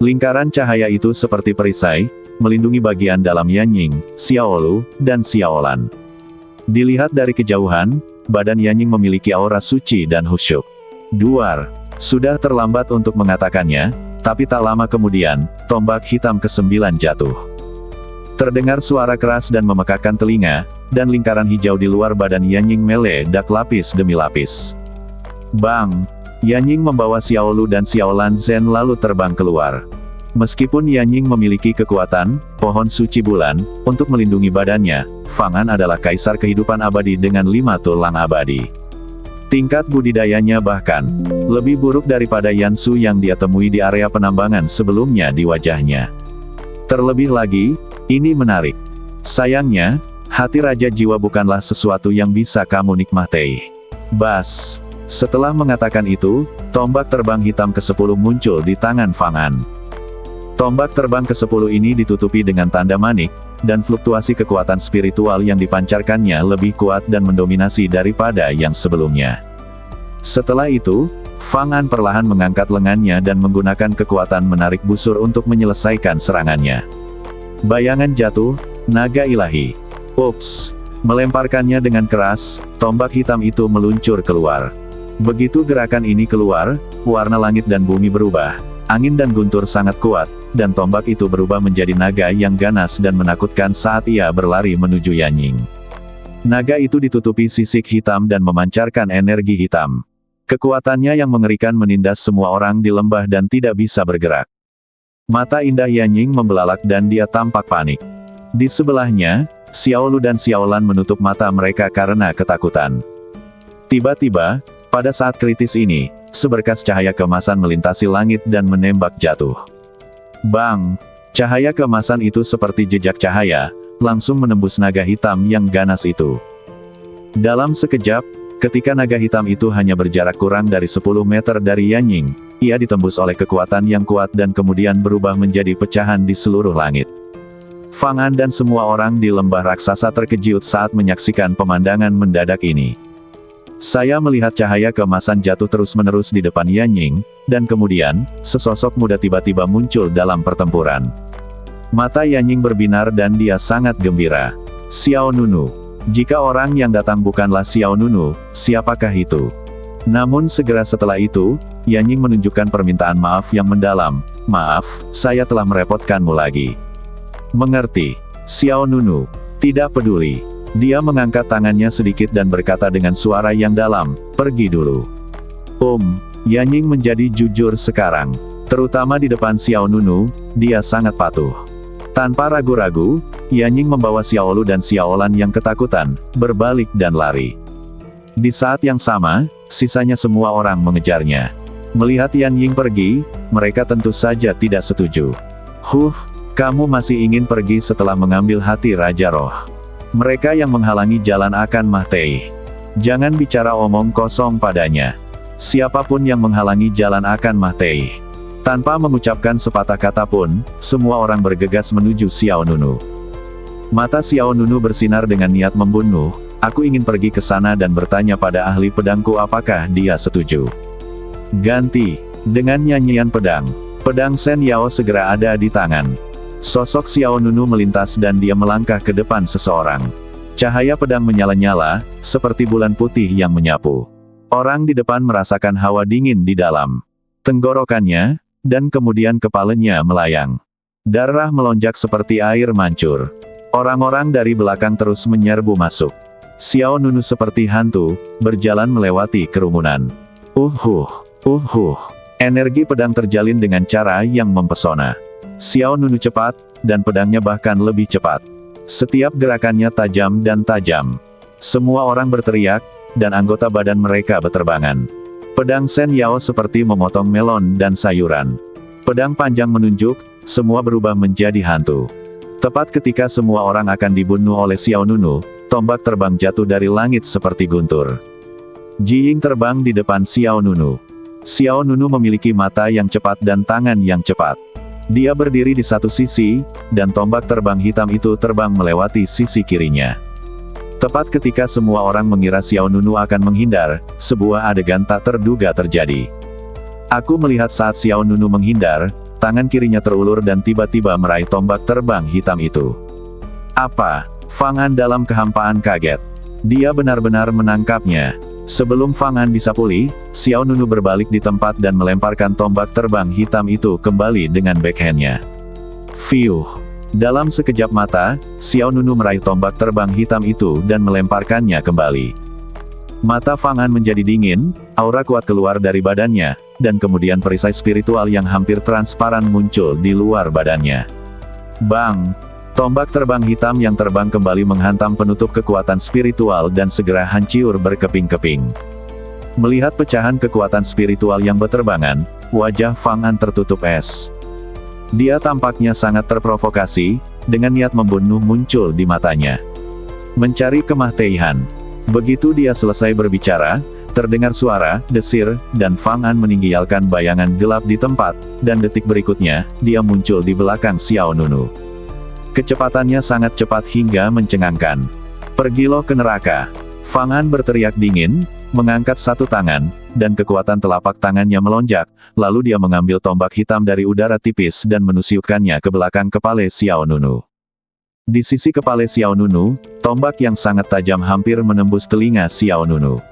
Lingkaran cahaya itu seperti perisai, melindungi bagian dalam Yanying, Xiaolu, dan Xiaolan. Dilihat dari kejauhan, badan Yanying memiliki aura suci dan khusyuk. Duar. Sudah terlambat untuk mengatakannya, tapi tak lama kemudian, tombak hitam ke-9 jatuh. Terdengar suara keras dan memekakkan telinga, dan lingkaran hijau di luar badan Yanying meledak lapis demi lapis. Bang! Yanying membawa Xiaolu dan Xiaolan Zen lalu terbang keluar. Meskipun Yanying memiliki kekuatan, pohon suci bulan, untuk melindungi badannya, Fang An adalah kaisar kehidupan abadi dengan 5 tulang abadi. Tingkat budidayanya bahkan lebih buruk daripada Yansu yang dia temui di area penambangan sebelumnya di wajahnya. Terlebih lagi, ini menarik. Sayangnya, hati Raja Jiwa bukanlah sesuatu yang bisa kamu nikmati. Bas! Setelah mengatakan itu, tombak terbang hitam ke-10 muncul di tangan Fang An. Tombak terbang ke-10 ini ditutupi dengan tanda manik, dan fluktuasi kekuatan spiritual yang dipancarkannya lebih kuat dan mendominasi daripada yang sebelumnya. Setelah itu, Fang An perlahan mengangkat lengannya dan menggunakan kekuatan menarik busur untuk menyelesaikan serangannya. Bayangan jatuh, naga ilahi. Ups! Melemparkannya dengan keras, tombak hitam itu meluncur keluar. Begitu gerakan ini keluar, warna langit dan bumi berubah, angin dan guntur sangat kuat, dan tombak itu berubah menjadi naga yang ganas dan menakutkan saat ia berlari menuju Yanying. Naga itu ditutupi sisik hitam dan memancarkan energi hitam. Kekuatannya yang mengerikan menindas semua orang di lembah dan tidak bisa bergerak. Mata indah Yanying membelalak dan dia tampak panik. Di sebelahnya, Xiaolu dan Xiaolan menutup mata mereka karena ketakutan. Tiba-tiba, pada saat kritis ini, seberkas cahaya keemasan melintasi langit dan menembak jatuh. Bang! Cahaya keemasan itu seperti jejak cahaya, langsung menembus naga hitam yang ganas itu. Dalam sekejap, ketika naga hitam itu hanya berjarak kurang dari 10 meter dari Yanying, ia ditembus oleh kekuatan yang kuat dan kemudian berubah menjadi pecahan di seluruh langit. Fang An dan semua orang di lembah raksasa terkejut saat menyaksikan pemandangan mendadak ini. Saya melihat cahaya keemasan jatuh terus-menerus di depan Yanying, dan kemudian, sesosok muda tiba-tiba muncul dalam pertempuran. Mata Yanying berbinar dan dia sangat gembira. Xiao Nunu. Jika orang yang datang bukanlah Xiao Nunu, siapakah itu? Namun segera setelah itu, Yanying menunjukkan permintaan maaf yang mendalam. Maaf, saya telah merepotkanmu lagi. Mengerti. Xiao Nunu. Tidak peduli. Dia mengangkat tangannya sedikit dan berkata dengan suara yang dalam, pergi dulu. Yanying menjadi jujur sekarang. Terutama di depan Xiao Nunu, dia sangat patuh. Tanpa ragu-ragu, Yanying membawa Xiaolu dan Xiaolan yang ketakutan, berbalik dan lari. Di saat yang sama, sisanya semua orang mengejarnya. Melihat Yanying pergi, mereka tentu saja tidak setuju. Kamu masih ingin pergi setelah mengambil hati Raja Roh. Mereka yang menghalangi jalan akan mati. Jangan bicara omong kosong padanya. Siapapun yang menghalangi jalan akan mati. Tanpa mengucapkan sepatah kata pun, semua orang bergegas menuju Xiao Nunu. Mata Xiao Nunu bersinar dengan niat membunuh. Aku ingin pergi ke sana dan bertanya pada ahli pedangku apakah dia setuju. Ganti. Dengan nyanyian pedang. Pedang Shen Yao segera ada di tangan. Sosok Xiao Nunu melintas dan dia melangkah ke depan seseorang. Cahaya pedang menyala-nyala, seperti bulan putih yang menyapu. Orang di depan merasakan hawa dingin di dalam tenggorokannya, dan kemudian kepalanya melayang. Darah melonjak seperti air mancur. Orang-orang dari belakang terus menyerbu masuk. Xiao Nunu seperti hantu, berjalan melewati kerumunan. Energi pedang terjalin dengan cara yang mempesona. Xiao Nunu cepat, dan pedangnya bahkan lebih cepat. Setiap gerakannya tajam dan tajam. Semua orang berteriak, dan anggota badan mereka berterbangan. Pedang Shen Yao seperti memotong melon dan sayuran. Pedang panjang menunjuk, semua berubah menjadi hantu. Tepat ketika semua orang akan dibunuh oleh Xiao Nunu, tombak terbang jatuh dari langit seperti guntur. Ji Ying terbang di depan Xiao Nunu. Xiao Nunu memiliki mata yang cepat dan tangan yang cepat. Dia berdiri di satu sisi, dan tombak terbang hitam itu terbang melewati sisi kirinya. Tepat ketika semua orang mengira Xiao Nunu akan menghindar, sebuah adegan tak terduga terjadi. Aku melihat saat Xiao Nunu menghindar, tangan kirinya terulur dan tiba-tiba meraih tombak terbang hitam itu. Apa? Fang An dalam kehampaan kaget. Dia benar-benar menangkapnya. Sebelum Fang An bisa pulih, Xiao Nunu berbalik di tempat dan melemparkan tombak terbang hitam itu kembali dengan backhand-nya. Fiuh! Dalam sekejap mata, Xiao Nunu meraih tombak terbang hitam itu dan melemparkannya kembali. Mata Fang An menjadi dingin, aura kuat keluar dari badannya, dan kemudian perisai spiritual yang hampir transparan muncul di luar badannya. Bang! Tombak terbang hitam yang terbang kembali menghantam penutup kekuatan spiritual dan segera hancur berkeping-keping. Melihat pecahan kekuatan spiritual yang berterbangan, wajah Fang An tertutup es. Dia tampaknya sangat terprovokasi, dengan niat membunuh muncul di matanya. Mencari kematian. Begitu dia selesai berbicara, terdengar suara desir, dan Fang An meninggalkan bayangan gelap di tempat, dan detik berikutnya, dia muncul di belakang Xiao Nunu. Kecepatannya sangat cepat hingga mencengangkan. Pergilah ke neraka. Fang An berteriak dingin, mengangkat satu tangan, dan kekuatan telapak tangannya melonjak, lalu dia mengambil tombak hitam dari udara tipis dan menusukkannya ke belakang kepala Xiao Nunu. Di sisi kepala Xiao Nunu, tombak yang sangat tajam hampir menembus telinga Xiao Nunu.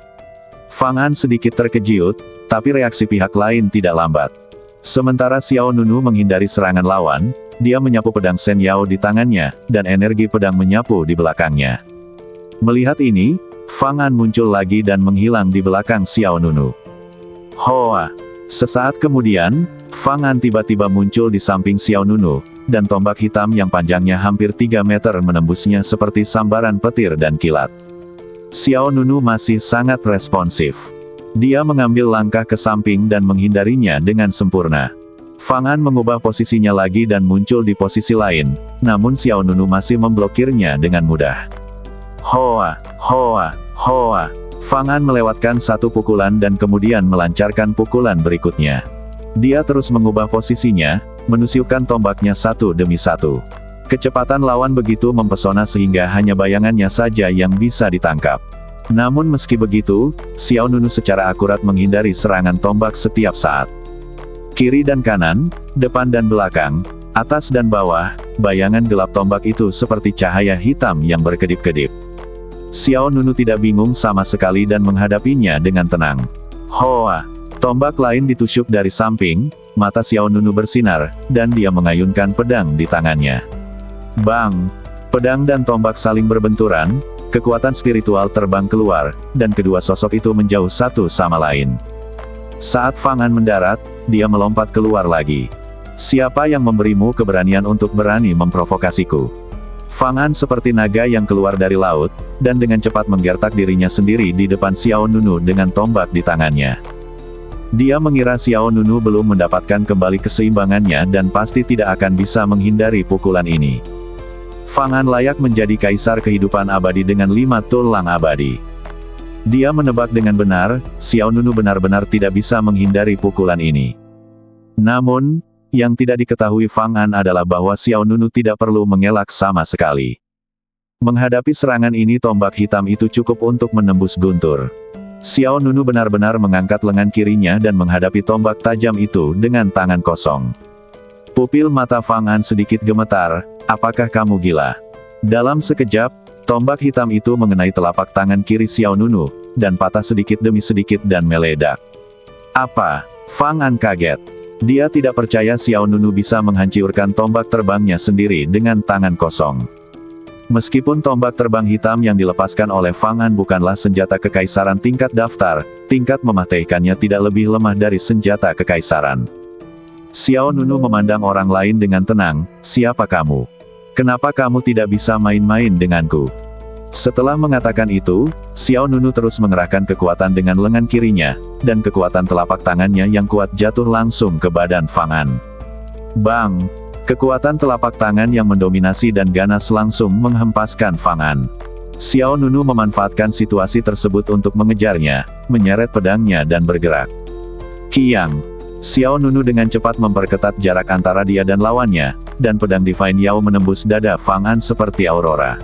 Fang An sedikit terkejut, tapi reaksi pihak lain tidak lambat. Sementara Xiao Nunu menghindari serangan lawan, dia menyapu pedang Shen Yao di tangannya, dan energi pedang menyapu di belakangnya. Melihat ini, Fang An muncul lagi dan menghilang di belakang Xiao Nunu. Hoa! Sesaat kemudian, Fang An tiba-tiba muncul di samping Xiao Nunu, dan tombak hitam yang panjangnya hampir 3 meter menembusnya seperti sambaran petir dan kilat. Xiao Nunu masih sangat responsif. Dia mengambil langkah ke samping dan menghindarinya dengan sempurna. Fang An mengubah posisinya lagi dan muncul di posisi lain, namun Xiao Nunu masih memblokirnya dengan mudah. Hoa! Hoa! Hoa! Fang An melewatkan satu pukulan dan kemudian melancarkan pukulan berikutnya. Dia terus mengubah posisinya, menusukkan tombaknya satu demi satu. Kecepatan lawan begitu mempesona sehingga hanya bayangannya saja yang bisa ditangkap. Namun meski begitu, Xiao Nunu secara akurat menghindari serangan tombak setiap saat. Kiri dan kanan, depan dan belakang, atas dan bawah, bayangan gelap tombak itu seperti cahaya hitam yang berkedip-kedip. Xiao Nunu tidak bingung sama sekali dan menghadapinya dengan tenang. Hoa! Tombak lain ditusuk dari samping, mata Xiao Nunu bersinar, dan dia mengayunkan pedang di tangannya. Bang! Pedang dan tombak saling berbenturan, kekuatan spiritual terbang keluar, dan kedua sosok itu menjauh satu sama lain. Saat Fang An mendarat, dia melompat keluar lagi. Siapa yang memberimu keberanian untuk berani memprovokasiku? Fang An seperti naga yang keluar dari laut, dan dengan cepat menggertak dirinya sendiri di depan Xiao Nunu dengan tombak di tangannya. Dia mengira Xiao Nunu belum mendapatkan kembali keseimbangannya dan pasti tidak akan bisa menghindari pukulan ini. Fang An layak menjadi kaisar kehidupan abadi dengan 5 tulang abadi. Dia menebak dengan benar, Xiao Nunu benar-benar tidak bisa menghindari pukulan ini. Namun, yang tidak diketahui Fang An adalah bahwa Xiao Nunu tidak perlu mengelak sama sekali. Menghadapi serangan ini tombak hitam itu cukup untuk menembus guntur. Xiao Nunu benar-benar mengangkat lengan kirinya dan menghadapi tombak tajam itu dengan tangan kosong. Pupil mata Fang An sedikit gemetar, apakah kamu gila? Dalam sekejap, tombak hitam itu mengenai telapak tangan kiri Xiao Nunu, dan patah sedikit demi sedikit dan meledak. Apa? Fang An kaget. Dia tidak percaya Xiao Nunu bisa menghancurkan tombak terbangnya sendiri dengan tangan kosong. Meskipun tombak terbang hitam yang dilepaskan oleh Fang An bukanlah senjata kekaisaran tingkat daftar, tingkat mematikannya tidak lebih lemah dari senjata kekaisaran. Xiao Nunu memandang orang lain dengan tenang, siapa kamu? Kenapa kamu tidak bisa main-main denganku? Setelah mengatakan itu, Xiao Nunu terus mengerahkan kekuatan dengan lengan kirinya, dan kekuatan telapak tangannya yang kuat jatuh langsung ke badan Fang An. Bang! Kekuatan telapak tangan yang mendominasi dan ganas langsung menghempaskan Fang An. Xiao Nunu memanfaatkan situasi tersebut untuk mengejarnya, menyeret pedangnya dan bergerak. Kiang! Xiao Nunu dengan cepat memperketat jarak antara dia dan lawannya, dan pedang Divine Yao menembus dada Fang An seperti aurora.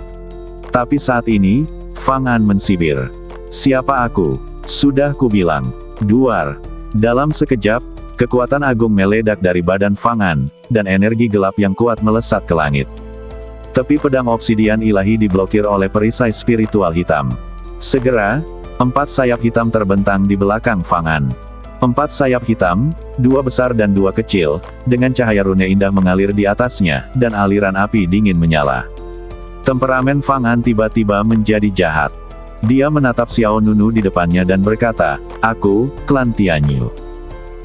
Tapi saat ini, Fang An mensibir. Siapa aku? Sudah kubilang. Duar. Dalam sekejap, Kekuatan agung meledak dari badan Fang An, dan energi gelap yang kuat melesat ke langit. Tepi pedang obsidian ilahi diblokir oleh perisai spiritual hitam. Segera, 4 sayap hitam terbentang di belakang Fang An. 4 sayap hitam, 2 besar dan 2 kecil, dengan cahaya rune indah mengalir di atasnya, dan aliran api dingin menyala. Temperamen Fang An tiba-tiba menjadi jahat. Dia menatap Xiao Nunu di depannya dan berkata, "Aku, klan Tianyu."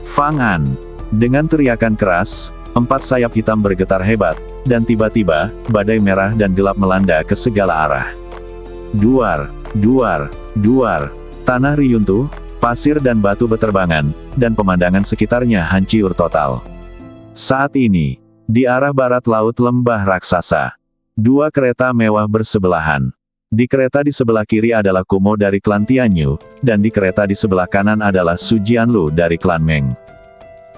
Fang An. Dengan teriakan keras, 4 sayap hitam bergetar hebat, dan tiba-tiba, badai merah dan gelap melanda ke segala arah. Duar, duar, duar. Tanah riyuntuh, pasir dan batu beterbangan, dan pemandangan sekitarnya hancur total. Saat ini, di arah barat laut lembah raksasa, 2 kereta mewah bersebelahan. Di kereta di sebelah kiri adalah Kumo dari klan Tianyu, dan di kereta di sebelah kanan adalah Su Jianlu dari klan Meng.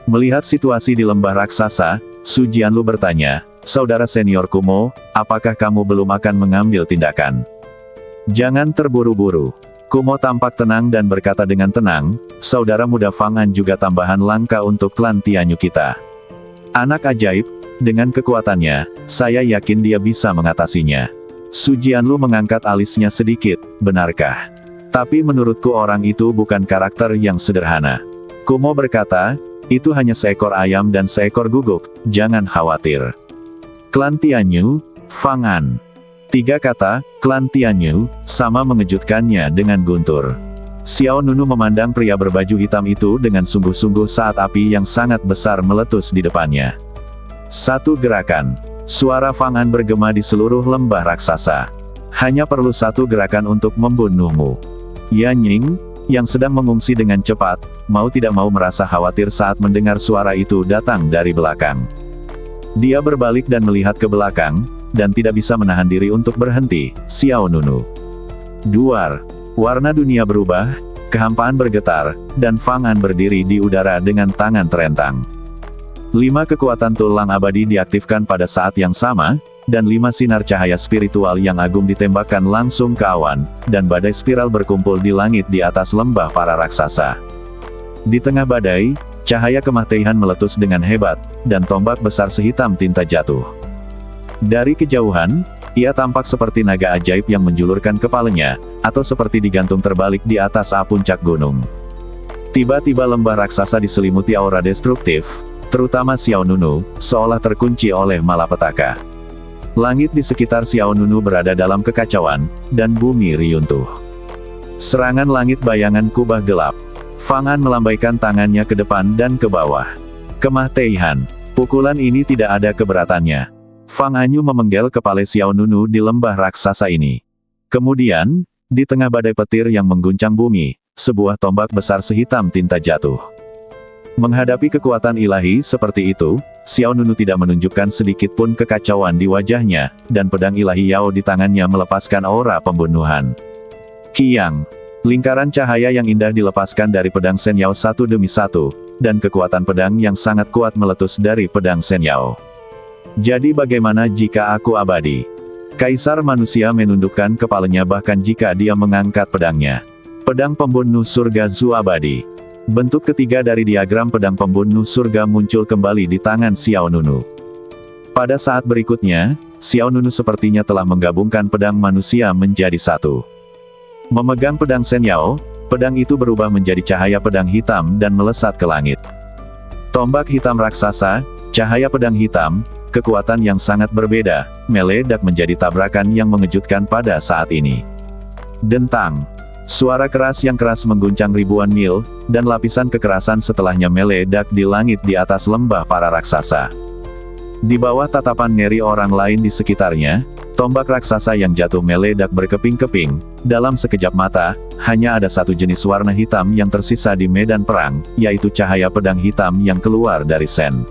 Melihat situasi di lembah raksasa, Su Jianlu bertanya, "Saudara senior Kumo, apakah kamu belum akan mengambil tindakan?" "Jangan terburu-buru." Kumo tampak tenang dan berkata dengan tenang, "Saudara muda Fang An juga tambahan langka untuk klan Tianyu kita. Anak ajaib, dengan kekuatannya, saya yakin dia bisa mengatasinya." Su Jianlu mengangkat alisnya sedikit, "Benarkah? Tapi menurutku orang itu bukan karakter yang sederhana." Kumo berkata, "Itu hanya seekor ayam dan seekor guguk, jangan khawatir." Klan Tianyu, Fang An. 3 kata, klan Tianyu, sama mengejutkannya dengan guntur. Xiao Nunu memandang pria berbaju hitam itu dengan sungguh-sungguh saat api yang sangat besar meletus di depannya. Satu gerakan. Suara Fang An bergema di seluruh lembah raksasa. "Hanya perlu 1 gerakan untuk membunuhmu." Yan Ying, yang sedang mengungsi dengan cepat, mau tidak mau merasa khawatir saat mendengar suara itu datang dari belakang. Dia berbalik dan melihat ke belakang, dan tidak bisa menahan diri untuk berhenti. Xiao Nunu. Duar. Warna dunia berubah, kehampaan bergetar, dan Fang An berdiri di udara dengan tangan terentang. 5 kekuatan tulang abadi diaktifkan pada saat yang sama, dan 5 sinar cahaya spiritual yang agung ditembakkan langsung ke awan, dan badai spiral berkumpul di langit di atas lembah para raksasa. Di tengah badai, cahaya kematian meletus dengan hebat, dan tombak besar sehitam tinta jatuh. Dari kejauhan, ia tampak seperti naga ajaib yang menjulurkan kepalanya, atau seperti digantung terbalik di atas puncak gunung. Tiba-tiba lembah raksasa diselimuti aura destruktif, terutama Xiao Nunu, seolah terkunci oleh malapetaka. Langit di sekitar Xiao Nunu berada dalam kekacauan, dan bumi riyuntuh. Serangan langit bayangan kubah gelap. Fang An melambaikan tangannya ke depan dan ke bawah. Kemah Teihan. Pukulan ini tidak ada keberatannya. Fang Anyu memenggel kepala Xiao Nunu di lembah raksasa ini. Kemudian, di tengah badai petir yang mengguncang bumi, sebuah tombak besar sehitam tinta jatuh. Menghadapi kekuatan ilahi seperti itu, Xiao Nunu tidak menunjukkan sedikit pun kekacauan di wajahnya, dan pedang ilahi Yao di tangannya melepaskan aura pembunuhan. Kiang. Lingkaran cahaya yang indah dilepaskan dari pedang Shen Yao satu demi satu, dan kekuatan pedang yang sangat kuat meletus dari pedang Shen Yao. Jadi bagaimana jika aku abadi? Kaisar manusia menundukkan kepalanya bahkan jika dia mengangkat pedangnya. Pedang pembunuh surga Zu abadi. Bentuk ketiga dari diagram pedang pembunuh surga muncul kembali di tangan Xiao Nunu. Pada saat berikutnya, Xiao Nunu sepertinya telah menggabungkan pedang manusia menjadi satu. Memegang pedang Shen Yao, pedang itu berubah menjadi cahaya pedang hitam dan melesat ke langit. Tombak hitam raksasa, cahaya pedang hitam, kekuatan yang sangat berbeda, meledak menjadi tabrakan yang mengejutkan pada saat ini. Dentang. Suara keras yang keras mengguncang ribuan mil, dan lapisan kekerasan setelahnya meledak di langit di atas lembah para raksasa. Di bawah tatapan ngeri orang lain di sekitarnya, tombak raksasa yang jatuh meledak berkeping-keping. Dalam sekejap mata, hanya ada satu jenis warna hitam yang tersisa di medan perang, yaitu cahaya pedang hitam yang keluar dari Shen.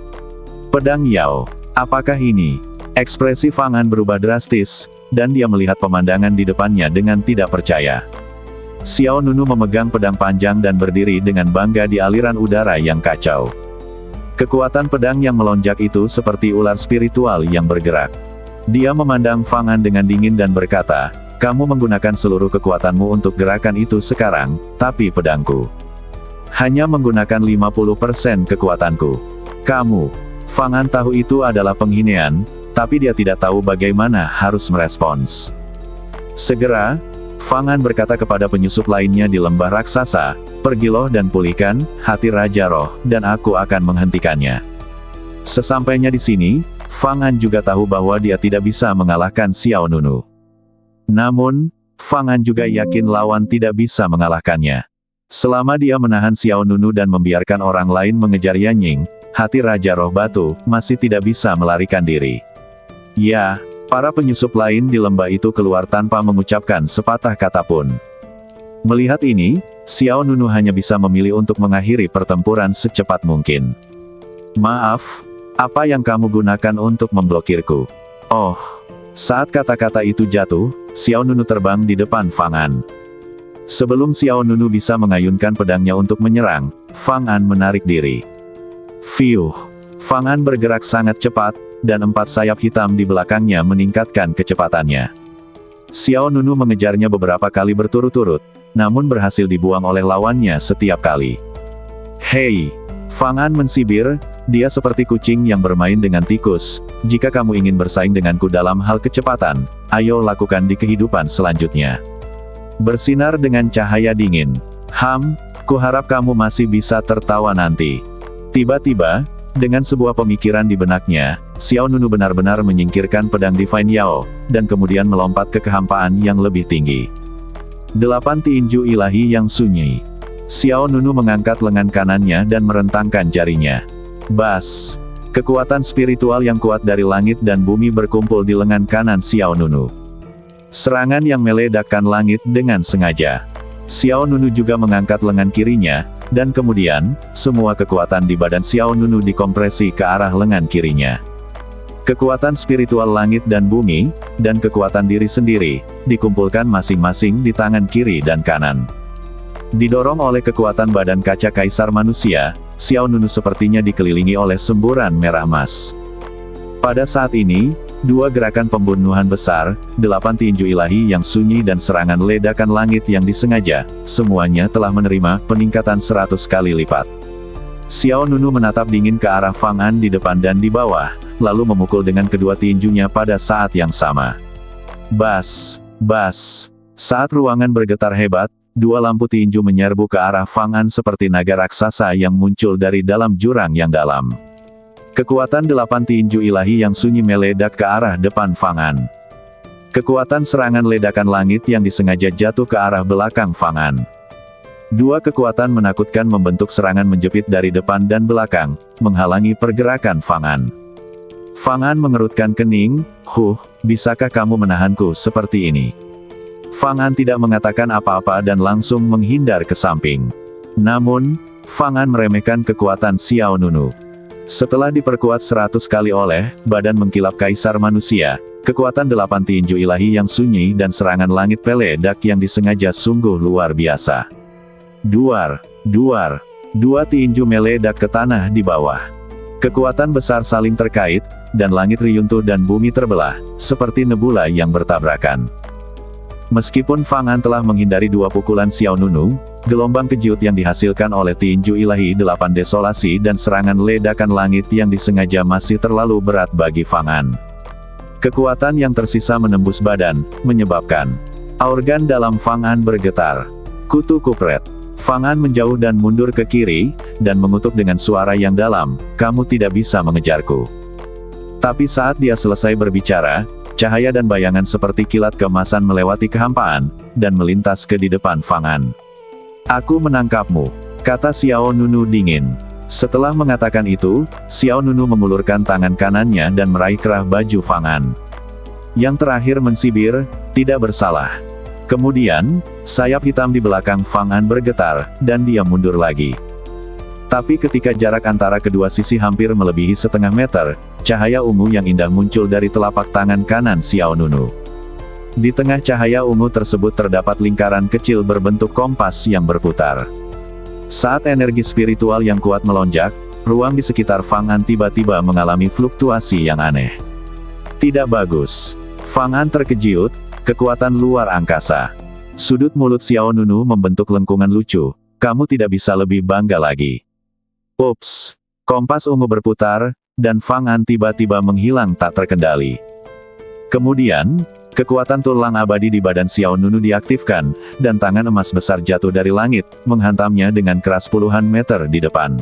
Pedang Yao. Apakah ini? Ekspresi Fang An berubah drastis, dan dia melihat pemandangan di depannya dengan tidak percaya. Xiao Nunu memegang pedang panjang dan berdiri dengan bangga di aliran udara yang kacau. Kekuatan pedang yang melonjak itu seperti ular spiritual yang bergerak. Dia memandang Fang An dengan dingin dan berkata, "Kamu menggunakan seluruh kekuatanmu untuk gerakan itu sekarang, tapi pedangku. Hanya menggunakan 50% kekuatanku. Kamu. Fang An tahu itu adalah penghinaan, tapi dia tidak tahu bagaimana harus merespons. Segera, Fang An berkata kepada penyusup lainnya di lembah raksasa, "Pergilah dan pulihkan hati Raja Roh, dan aku akan menghentikannya." Sesampainya di sini, Fang An juga tahu bahwa dia tidak bisa mengalahkan Xiao Nunu. Namun, Fang An juga yakin lawan tidak bisa mengalahkannya. Selama dia menahan Xiao Nunu dan membiarkan orang lain mengejar Yanying, hati Raja Roh Batu masih tidak bisa melarikan diri. Ya, para penyusup lain di lembah itu keluar tanpa mengucapkan sepatah kata pun. Melihat ini, Xiao Nunu hanya bisa memilih untuk mengakhiri pertempuran secepat mungkin. "Maaf, apa yang kamu gunakan untuk memblokirku?" Oh, saat kata-kata itu jatuh, Xiao Nunu terbang di depan Fang An. Sebelum Xiao Nunu bisa mengayunkan pedangnya untuk menyerang, Fang An menarik diri. Fiuh! Fang An bergerak sangat cepat, dan 4 sayap hitam di belakangnya meningkatkan kecepatannya. Xiao Nunu mengejarnya beberapa kali berturut-turut, namun berhasil dibuang oleh lawannya setiap kali. "Hei!" Fang An mensibir, "Dia seperti kucing yang bermain dengan tikus. Jika kamu ingin bersaing denganku dalam hal kecepatan, ayo lakukan di kehidupan selanjutnya." Bersinar dengan cahaya dingin. Kuharap kamu masih bisa tertawa nanti." Tiba-tiba, dengan sebuah pemikiran di benaknya, Xiao Nunu benar-benar menyingkirkan pedang Divine Yao, dan kemudian melompat ke kehampaan yang lebih tinggi. 8 tinju ilahi yang sunyi. Xiao Nunu mengangkat lengan kanannya dan merentangkan jarinya. Bas! Kekuatan spiritual yang kuat dari langit dan bumi berkumpul di lengan kanan Xiao Nunu. Serangan yang meledakkan langit dengan sengaja. Xiao Nunu juga mengangkat lengan kirinya, dan kemudian, semua kekuatan di badan Xiao Nunu dikompresi ke arah lengan kirinya. Kekuatan spiritual langit dan bumi, dan kekuatan diri sendiri, dikumpulkan masing-masing di tangan kiri dan kanan. Didorong oleh kekuatan badan kaca kaisar manusia, Xiao Nunu sepertinya dikelilingi oleh semburan merah emas. Pada saat ini, 2 gerakan pembunuhan besar, 8 tinju ilahi yang sunyi dan serangan ledakan langit yang disengaja, semuanya telah menerima peningkatan 100 kali lipat. Xiao Nunu menatap dingin ke arah Fang An di depan dan di bawah, lalu memukul dengan kedua tinjunya pada saat yang sama. Bas! Bas! Saat ruangan bergetar hebat, 2 lampu tinju menyerbu ke arah Fang An seperti naga raksasa yang muncul dari dalam jurang yang dalam. Kekuatan 8 tinju ilahi yang sunyi meledak ke arah depan Fang An. Kekuatan serangan ledakan langit yang disengaja jatuh ke arah belakang Fang An. 2 kekuatan menakutkan membentuk serangan menjepit dari depan dan belakang, menghalangi pergerakan Fang An. Fang An mengerutkan kening, bisakah kamu menahanku seperti ini?" Fang An tidak mengatakan apa-apa dan langsung menghindar ke samping. Namun, Fang An meremehkan kekuatan Xiao Nunu. Setelah diperkuat 100 kali oleh badan mengkilap kaisar manusia, kekuatan 8 tinju ilahi yang sunyi dan serangan langit peledak yang disengaja sungguh luar biasa. Duar, 2 tinju meledak ke tanah di bawah. Kekuatan besar saling terkait, dan langit riyuntuh dan bumi terbelah, seperti nebula yang bertabrakan. Meskipun Fang An telah menghindari 2 pukulan Xiao Nunu, gelombang kejut yang dihasilkan oleh tinju ilahi 8 desolasi dan serangan ledakan langit yang disengaja masih terlalu berat bagi Fang An. Kekuatan yang tersisa menembus badan, menyebabkan organ dalam Fang An bergetar. Kutu kupret. Fang An menjauh dan mundur ke kiri, dan mengutuk dengan suara yang dalam, "Kamu tidak bisa mengejarku." Tapi saat dia selesai berbicara, cahaya dan bayangan seperti kilat keemasan melewati kehampaan, dan melintas ke di depan Fang An. "Aku menangkapmu," kata Xiao Nunu dingin. Setelah mengatakan itu, Xiao Nunu mengulurkan tangan kanannya dan meraih kerah baju Fang An. Yang terakhir mensibir, "Tidak bersalah." Kemudian, sayap hitam di belakang Fang An bergetar, dan dia mundur lagi. Tapi ketika jarak antara kedua sisi hampir melebihi setengah meter, cahaya ungu yang indah muncul dari telapak tangan kanan Xiao Nunu. Di tengah cahaya ungu tersebut terdapat lingkaran kecil berbentuk kompas yang berputar. Saat energi spiritual yang kuat melonjak, ruang di sekitar Fang An tiba-tiba mengalami fluktuasi yang aneh. Tidak bagus. Fang An terkejut, kekuatan luar angkasa. Sudut mulut Xiao Nunu membentuk lengkungan lucu, kamu tidak bisa lebih bangga lagi. Ups, kompas ungu berputar, dan Fang An tiba-tiba menghilang tak terkendali. Kemudian, kekuatan tulang abadi di badan Xiao Nunu diaktifkan, dan tangan emas besar jatuh dari langit, menghantamnya dengan keras puluhan meter di depan.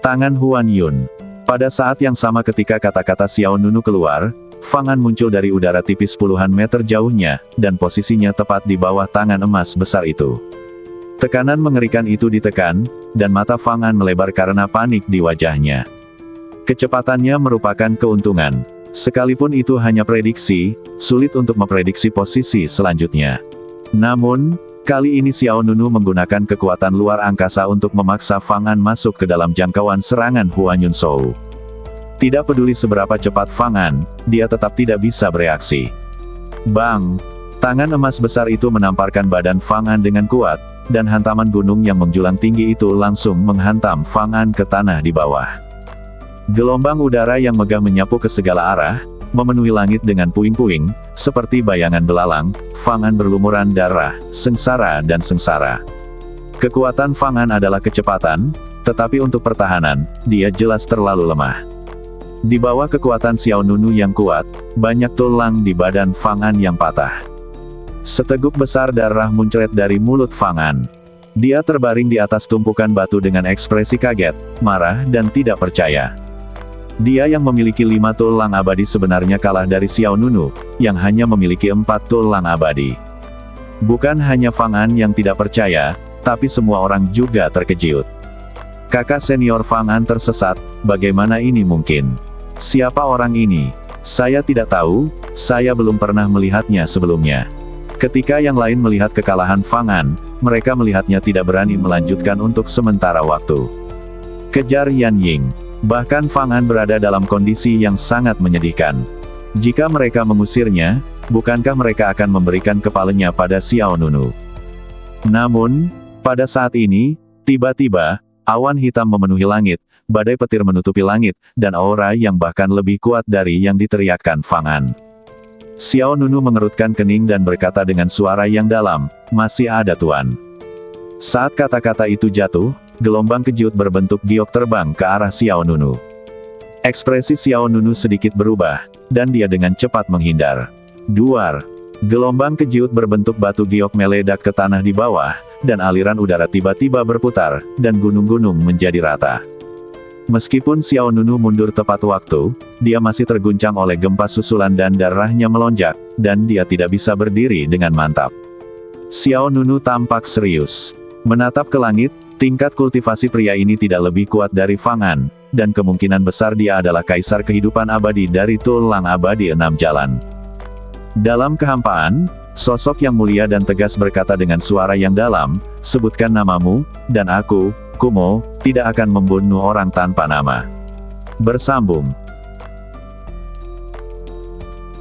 Tangan Huan Yun. Pada saat yang sama ketika kata-kata Xiao Nunu keluar, Fang An muncul dari udara tipis puluhan meter jauhnya, dan posisinya tepat di bawah tangan emas besar itu. Tekanan mengerikan itu ditekan, dan mata Fang An melebar karena panik di wajahnya. Kecepatannya merupakan keuntungan. Sekalipun itu hanya prediksi, sulit untuk memprediksi posisi selanjutnya. Namun, kali ini Xiao Nunu menggunakan kekuatan luar angkasa untuk memaksa Fang An masuk ke dalam jangkauan serangan Huan Yun Shou. Tidak peduli seberapa cepat Fang An, dia tetap tidak bisa bereaksi. Bang! Tangan emas besar itu menamparkan badan Fang An dengan kuat, dan hantaman gunung yang menjulang tinggi itu langsung menghantam Fang An ke tanah di bawah. Gelombang udara yang megah menyapu ke segala arah, memenuhi langit dengan puing-puing, seperti bayangan belalang. Fang An berlumuran darah, sengsara dan sengsara. Kekuatan Fang An adalah kecepatan, tetapi untuk pertahanan, dia jelas terlalu lemah. Di bawah kekuatan Xiao Nunu yang kuat, banyak tulang di badan Fang An yang patah. Seteguk besar darah muncrat dari mulut Fang An. Dia terbaring di atas tumpukan batu dengan ekspresi kaget, marah dan tidak percaya. Dia yang memiliki 5 tulang abadi sebenarnya kalah dari Xiao Nunu, yang hanya memiliki 4 tulang abadi. Bukan hanya Fang An yang tidak percaya, tapi semua orang juga terkejut. Kakak senior Fang An tersesat, bagaimana ini mungkin? Siapa orang ini? Saya tidak tahu, saya belum pernah melihatnya sebelumnya. Ketika yang lain melihat kekalahan Fang An, mereka melihatnya tidak berani melanjutkan untuk sementara waktu. Kejar Yan Ying. Bahkan Fang An berada dalam kondisi yang sangat menyedihkan. Jika mereka mengusirnya, bukankah mereka akan memberikan kepalanya pada Xiao Nunu? Namun, pada saat ini, tiba-tiba, awan hitam memenuhi langit, badai petir menutupi langit, dan aura yang bahkan lebih kuat dari yang diteriakkan Fang An. Xiao Nunu mengerutkan kening dan berkata dengan suara yang dalam, "Masih ada Tuan." Saat kata-kata itu jatuh, gelombang kejut berbentuk giok terbang ke arah Xiao Nunu. Ekspresi Xiao Nunu sedikit berubah, dan dia dengan cepat menghindar. Duar. Gelombang kejut berbentuk batu giok meledak ke tanah di bawah, dan aliran udara tiba-tiba berputar, dan gunung-gunung menjadi rata. Meskipun Xiao Nunu mundur tepat waktu, dia masih terguncang oleh gempa susulan dan darahnya melonjak, dan dia tidak bisa berdiri dengan mantap. Xiao Nunu tampak serius. Menatap ke langit, tingkat kultivasi pria ini tidak lebih kuat dari Fang An, dan kemungkinan besar dia adalah kaisar kehidupan abadi dari tulang abadi 6 jalan. Dalam kehampaan, sosok yang mulia dan tegas berkata dengan suara yang dalam, "Sebutkan namamu, dan aku, Kumo, tidak akan membunuh orang tanpa nama." Bersambung.